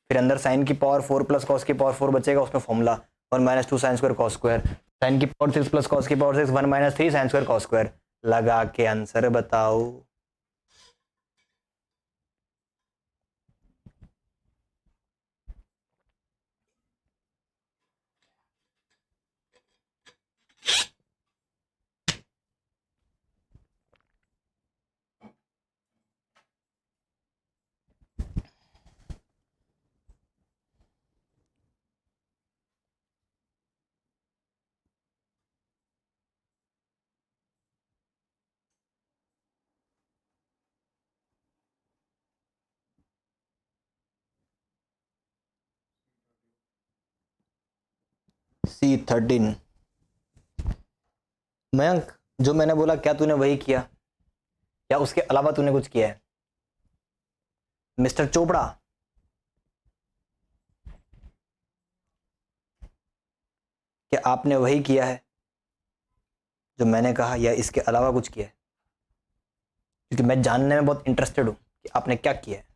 फिर अंदर साइन की पावर 4 प्लस कॉस की पावर 4 बचेगा, उसमें formula 1 minus 2 sine square cos square. Sine की पावर 6 प्लस कॉस की power 6 1 minus 3 sine square cos square. लगा के आंसर बताओ। C13। मयंक, जो मैंने बोला क्या तूने वही किया, या उसके अलावा तूने कुछ किया है? मिस्टर चोपड़ा, क्या आपने वही किया है जो मैंने कहा, या इसके अलावा कुछ किया है? क्योंकि मैं जानने में बहुत इंटरेस्टेड हूं कि आपने क्या किया है।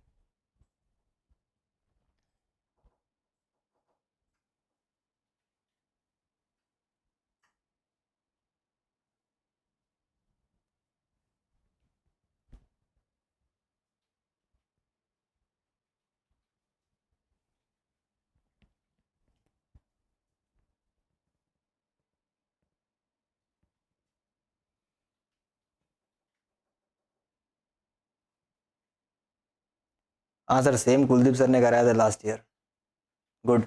हाँ सर, सेम कुलदीप सर ने कराया था last year. Good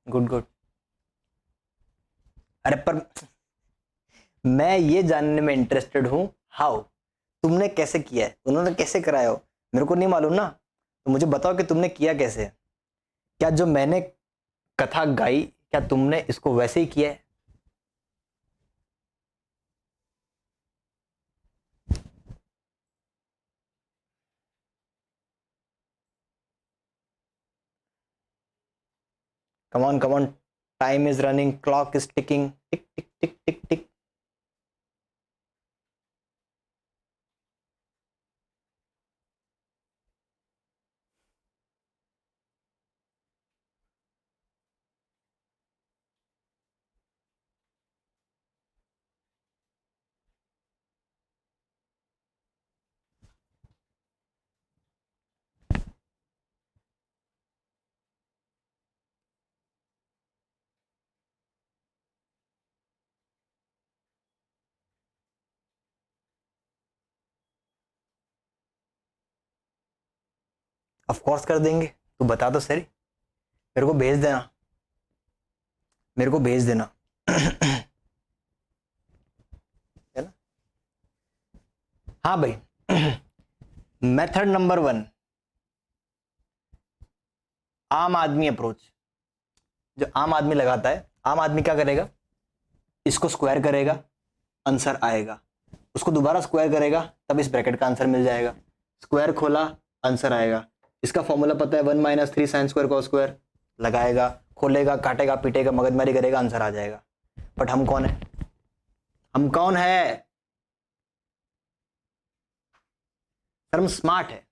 good good. अरे पर मैं ये जानने में इंटरेस्टेड हूं, हाउ, तुमने कैसे किया है, उन्होंने कैसे कराया हो, मेरे को नहीं मालूम ना। तो मुझे बताओ कि तुमने किया कैसे है। क्या जो मैंने कथा गाई, क्या तुमने इसको वैसे ही किया है? Come on, time is running, clock is ticking, tick tick tick tick tick. Of course कर देंगे, तू बता तो सही, मेरे को भेज देना, मेरे को भेज देना। है ना? हाँ भाई। मेथड नंबर 1, आम आदमी अप्रोच। जो आम आदमी लगाता है, आम आदमी क्या करेगा, इसको स्क्वायर करेगा, आंसर आएगा, उसको दोबारा स्क्वायर करेगा, तब इस ब्रैकेट का आंसर मिल जाएगा। स्क्वायर खोला, आंसर आएगा। इसका फॉर्मूला पता है 1 minus 3 sine square cos square. लगाएगा, खोलेगा, काटेगा, पीटेगा, मगजमारी करेगा, आंसर आ जाएगा। बट हम कौन है, हम कौन है सर? हम स्मार्ट है।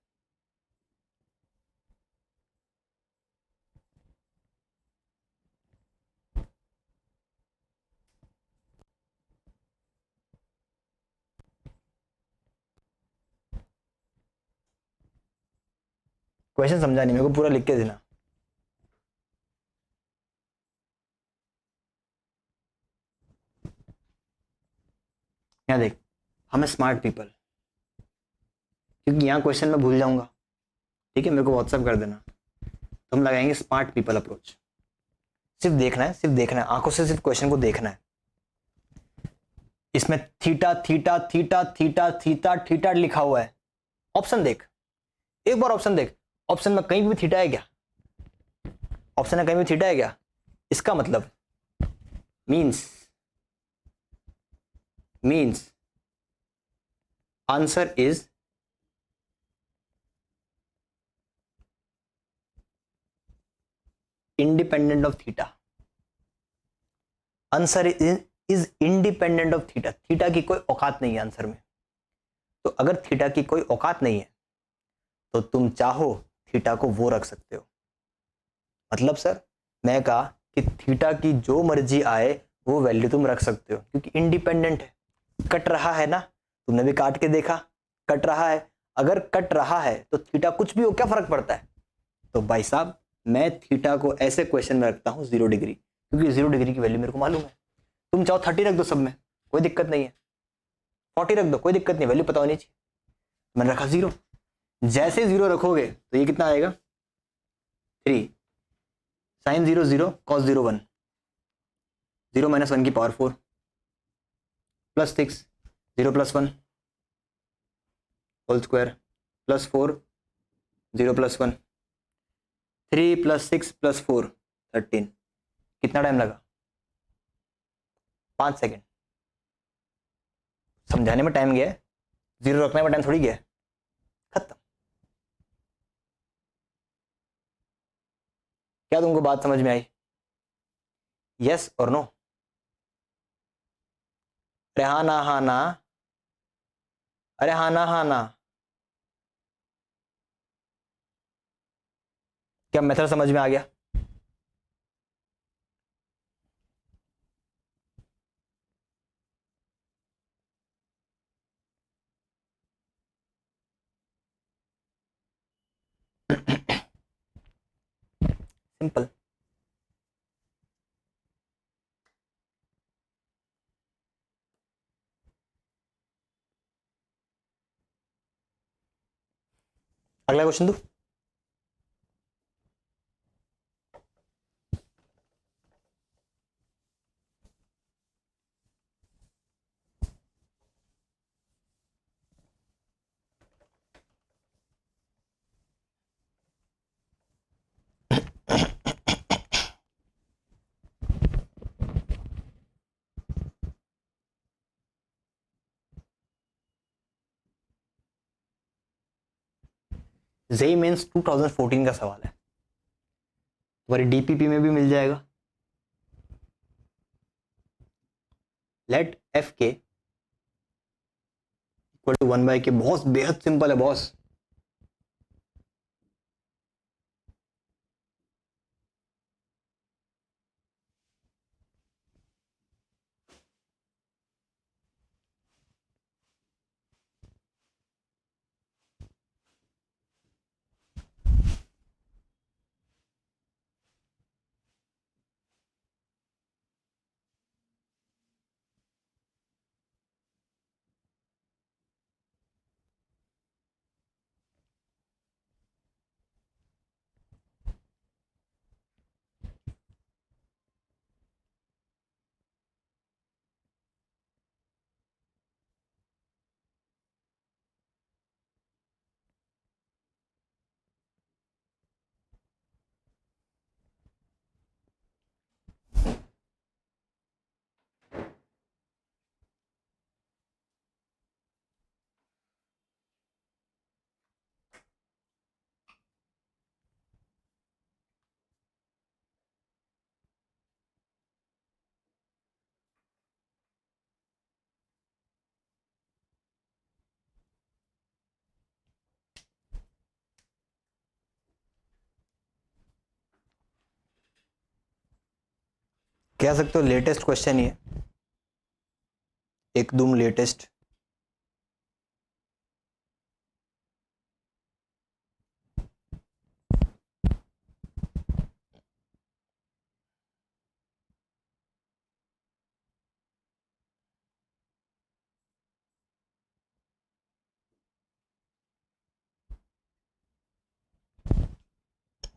क्वेश्चन समझा नहीं, मेरे को पूरा लिख के देना। यहाँ देख, हमें स्मार्ट पीपल, क्योंकि यहाँ क्वेश्चन में भूल जाऊंगा, ठीक है, मेरे को व्हाट्सएप कर देना, तो हम लगाएंगे स्मार्ट पीपल अप्रोच। सिर्फ देखना है, सिर्फ देखना है, आंखों से सिर्फ क्वेश्चन को देखना है। इसमें theta theta theta theta theta theta लिखा हुआ है। ऑप्शन देख, एक बार ऑप्शन देख, ऑप्शन में कहीं भी थीटा है क्या? ऑप्शन में कहीं भी थीटा है क्या? इसका मतलब means answer is independent of theta. Answer is independent of theta. Theta की कोई औकात नहीं है आंसर में। तो अगर थीटा की कोई औकात नहीं है तो तुम चाहो थीटा को वो रख सकते हो। मतलब सर मैं कहा कि थीटा की जो मर्जी आए वो वैल्यू तुम रख सकते हो क्योंकि इंडिपेंडेंट है। कट रहा है ना, तुमने भी काट के देखा, कट रहा है। अगर कट रहा है तो थीटा कुछ भी हो, क्या फर्क पड़ता है? तो भाई साहब मैं थीटा को ऐसे क्वेश्चन में रखता हूं 0 डिग्री, क्योंकि 0 डिग्री की वैल्यू मेरे को मालूम है। तुम चाहो 30 रख दो, सब में कोई दिक्कत नहीं है, 40 रख दो कोई दिक्कत नहीं, वैल्यू पता होनी चाहिए। मैंने रखा 0। जैसे 0 रखोगे तो ये कितना आएगा? 3 साइन 0 0 कॉस 0 1, 0 - 1 की power 4 plus 6 0 + 1 whole square plus 4 0 + 1 3 + 6 + 4 13। कितना टाइम लगा? 5 सेकेंड। समझाने में टाइम गया है, 0 रखने में टाइम थोड़ी गया है। खत्म। क्या तुमको बात समझ में आई? यस और नो? अरे हाँ ना, हाँ ना, अरे हाँ ना, हाँ ना। क्या मेथड समझ में आ गया? सिंपल। अगला क्वेश्चन दो। जेई मेंस 2014 का सवाल है, तुम्हारी डीपीपी में भी मिल जाएगा। लेट एफ के इक्वल टू 1/k। बहुत बेहद सिंपल है बॉस। कह सकते हो लेटेस्ट क्वेश्चन ही है, एकदम लेटेस्ट।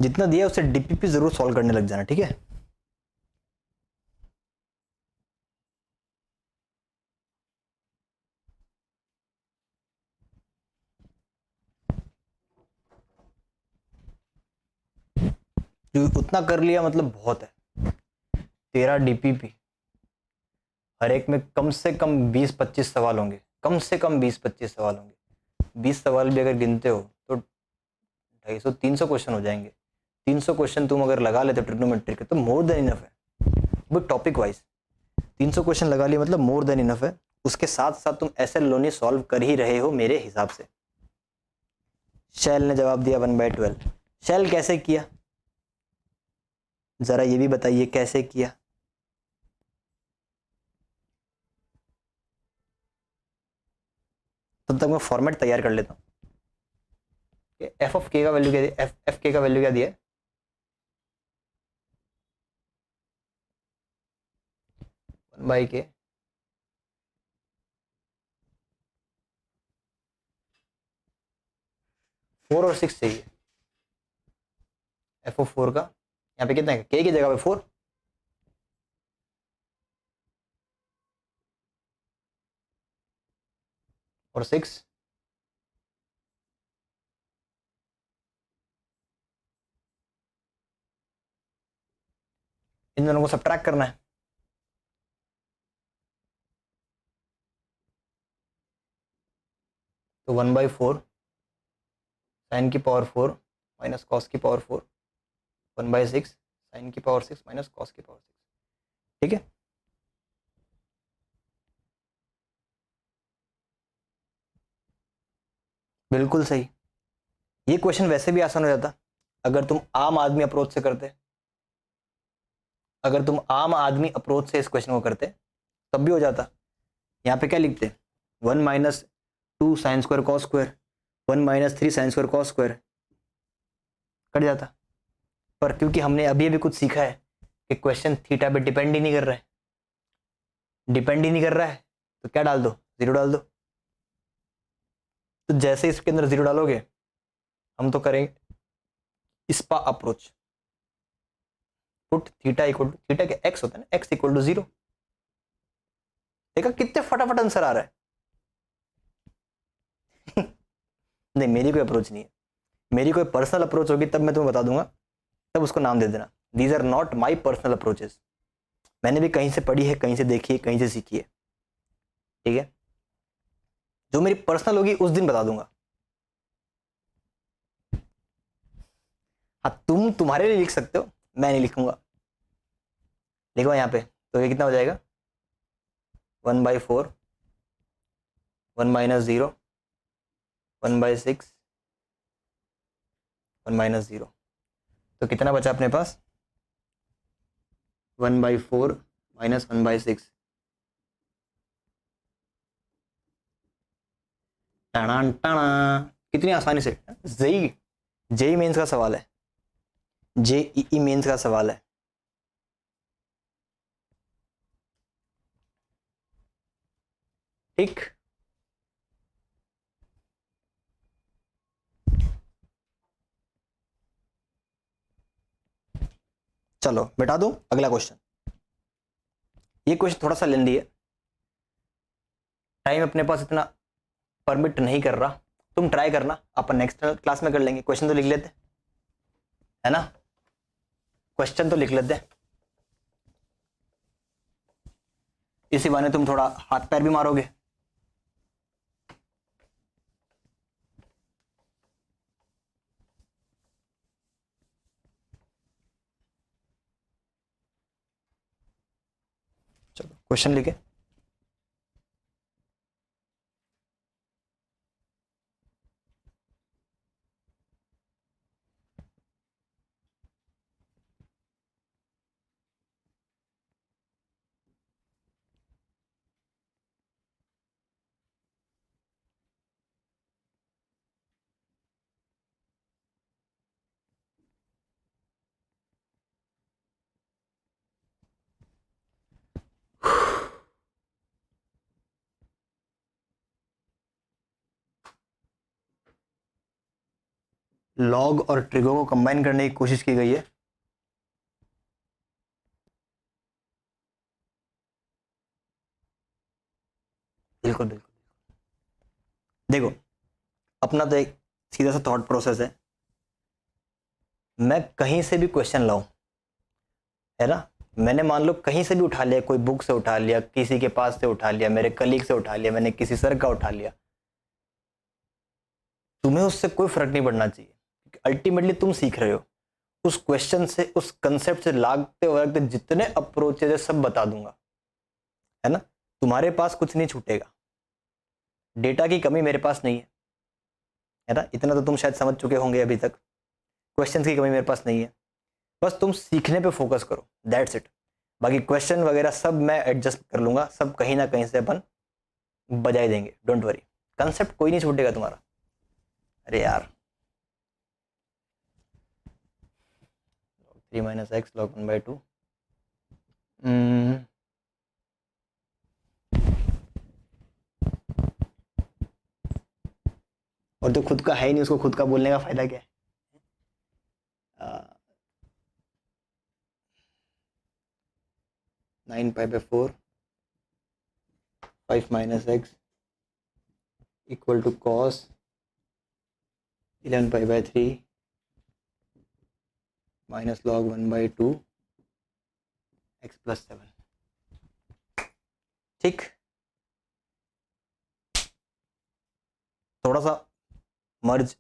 जितना दिया उससे डीपीपी जरूर सॉल्व करने लग जाना, ठीक है? जो उतना कर लिया मतलब बहुत है। 13 डीपीपी, हर एक में कम से कम 20-25 सवाल होंगे, कम से कम 20-25 सवाल होंगे। 20 सवाल भी अगर गिनते हो तो 250-300 क्वेश्चन हो जाएंगे। 300 क्वेश्चन तुम अगर लगा लेते ट्रिग्नोमेट्री के तो मोर देन इनफ है। वो टॉपिक वाइज 300 क्वेश्चन लगा लिया मतलब मोर देन इनफ है। उसके साथ साथ तुम एसएल लोनी सॉल्व कर ही रहे हो मेरे हिसाब से। शैल ने जवाब दिया 1/12। शैल कैसे किया, जरा ये भी बताइए कैसे किया। तब तक मैं फॉर्मेट तैयार कर लेता हूँ। एफ ऑफ के का वैल्यू क्या दिया, एफ के का वैल्यू क्या दिया है, 1/k। 4 और 6 चाहिए एफ ऑफ 4 का। यहाँ पे कितना है, के की जगह पे 4, और 6 इन दोनों को सब्ट्रैक्ट करना है। तो 1/4 साइन की पावर 4 माइनस कॉस की पावर 4, 1/6 साइन की पावर 6 माइनस कॉस की पावर 6। ठीक है, बिल्कुल सही। ये क्वेश्चन वैसे भी आसान हो जाता अगर तुम आम आदमी अप्रोच से करते। अगर तुम आम आदमी अप्रोच से इस क्वेश्चन को करते तब भी हो जाता। यहाँ पे क्या लिखते, 1-2 sign square cos square, 1-3 sign square cos square, cut जाता। पर क्योंकि हमने अभी अभी कुछ सीखा है कि क्वेश्चन थीटा पे डिपेंड ही नहीं कर रहा है, डिपेंड ही नहीं कर रहा है, तो क्या डाल दो, 0 डाल दो। तो जैसे इसके अंदर 0 डालोगे हम तो करेंगे स्पा approach. Put theta equal to, theta के एक्स होता है ना, एक्स इक्वल टू 0। देखा कितने फटाफट आंसर आ रहा है। नहीं, मेरी कोई अप्रोच नहीं है, मेरी कोई पर्सनल अप्रोच होगी तब मैं तुम्हें बता दूंगा, तब उसको नाम दे देना। These are not my personal approaches. मैंने भी कहीं से पढ़ी है, कहीं से देखी है, कहीं से सीखी है। ठीक है, जो मेरी पर्सनल होगी उस दिन बता दूंगा। हाँ, तुम तुम्हारे लिए लिख सकते हो, मैं नहीं लिखूंगा। लिखो यहाँ पे, तो ये कितना हो जाएगा, 1/4, 1-0, 1/6, 1-0। तो कितना बचा अपने पास, 1/4 माइनस 1/6। टाणा टाणा, कितनी आसानी से। जेई, जेई मेंस का सवाल है, जेईई मेंस का सवाल है। ठीक, चलो बेटा दूं अगला क्वेश्चन। ये क्वेश्चन थोड़ा सा लेंदी है, टाइम अपने पास इतना परमिट नहीं कर रहा। तुम ट्राई करना, अपन नेक्स्ट क्लास में कर लेंगे। क्वेश्चन तो लिख लेते है ना, क्वेश्चन तो लिख लेते। इसी बहाने तुम थोड़ा हाथ पैर भी मारोगे। चलो क्वेश्चन लिखे। लॉग और ट्रिगो को कंबाइन करने की कोशिश की गई है। बिल्कुल बिल्कुल। देखो, अपना तो एक सीधा सा थॉट प्रोसेस है मैं कहीं से भी क्वेश्चन लाऊं, है ना, मैंने मान लो कहीं से भी उठा लिया, कोई बुक से उठा लिया, किसी के पास से उठा लिया, मेरे कलीग से उठा लिया, मैंने किसी सर का उठा लिया, तुम्हें उससे कोई फर्क नहीं पड़ना चाहिए, अल्टीमेटली तुम सीख रहे हो। उस क्वेश्चन से, उस कंसेप्ट से लागते वगैरह जितने अप्रोचेज है सब बता दूंगा, है ना। तुम्हारे पास कुछ नहीं छूटेगा, डेटा की कमी मेरे पास नहीं है ना, इतना तो तुम शायद समझ चुके होंगे अभी तक। क्वेश्चन की कमी मेरे पास नहीं है, बस तुम सीखने पे फोकस करो, दैट्स इट। बाकी क्वेश्चन वगैरह सब मैं एडजस्ट कर लूंगा, सब कहीं ना कहीं से अपन बजाई देंगे, डोंट वरी, कंसेप्ट कोई नहीं छूटेगा तुम्हारा। अरे यार 3 - x log 1/2, और तो खुद का है ही नहीं, उसको खुद का बोलने का फायदा क्या है। 9π/4 5 - x equal to cos 11π/3 minus log 1/2 x plus 7। ठीक, थोड़ा सा मर्ज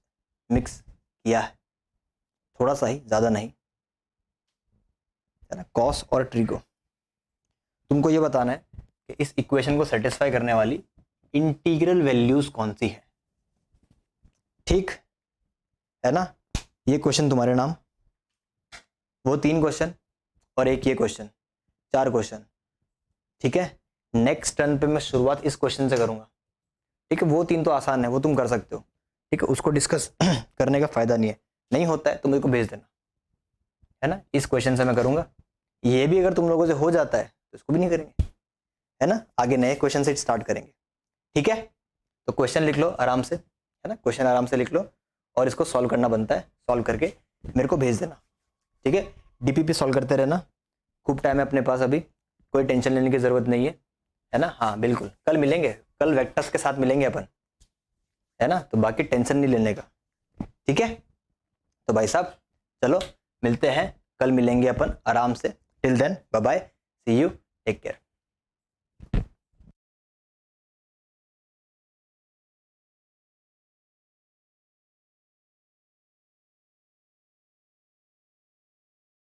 मिक्स किया है, थोड़ा सा ही, ज़्यादा नहीं, है ना। कॉस और ट्रिगो, तुमको ये बताना है कि इस इक्वेशन को सेटिस्फाई करने वाली इंटीग्रल वैल्यूज कौन सी है, ठीक है ना। ये क्वेश्चन तुम्हारे नाम, वो 3 क्वेश्चन और एक ये क्वेश्चन, 4 क्वेश्चन, ठीक है। नेक्स्ट टर्न पे मैं शुरुआत इस क्वेश्चन से करूंगा, ठीक है। वो 3 तो आसान है, वो तुम कर सकते हो, ठीक है, उसको डिस्कस करने का फायदा नहीं है, नहीं होता है तो मेरे को भेज देना, है ना। इस क्वेश्चन से मैं करूंगा, ये भी अगर तुम लोगों से हो जाता है तो इसको भी नहीं करेंगे, है ना, आगे नए क्वेश्चन से स्टार्ट करेंगे, ठीक है। तो क्वेश्चन लिख लो आराम से, है ना, क्वेश्चन आराम से लिख लो और इसको सॉल्व करना बनता है, सॉल्व करके मेरे को भेज देना, ठीक है। डीपीपी सॉल्व करते रहना, खूब टाइम है अपने पास अभी, कोई टेंशन लेने की जरूरत नहीं है ना। हाँ बिल्कुल, कल मिलेंगे, कल वेक्टर्स के साथ मिलेंगे अपन, है ना, तो बाकी टेंशन नहीं लेने का, ठीक है। तो भाई साहब चलो मिलते हैं, कल मिलेंगे अपन आराम से, till then bye bye, see you, take care.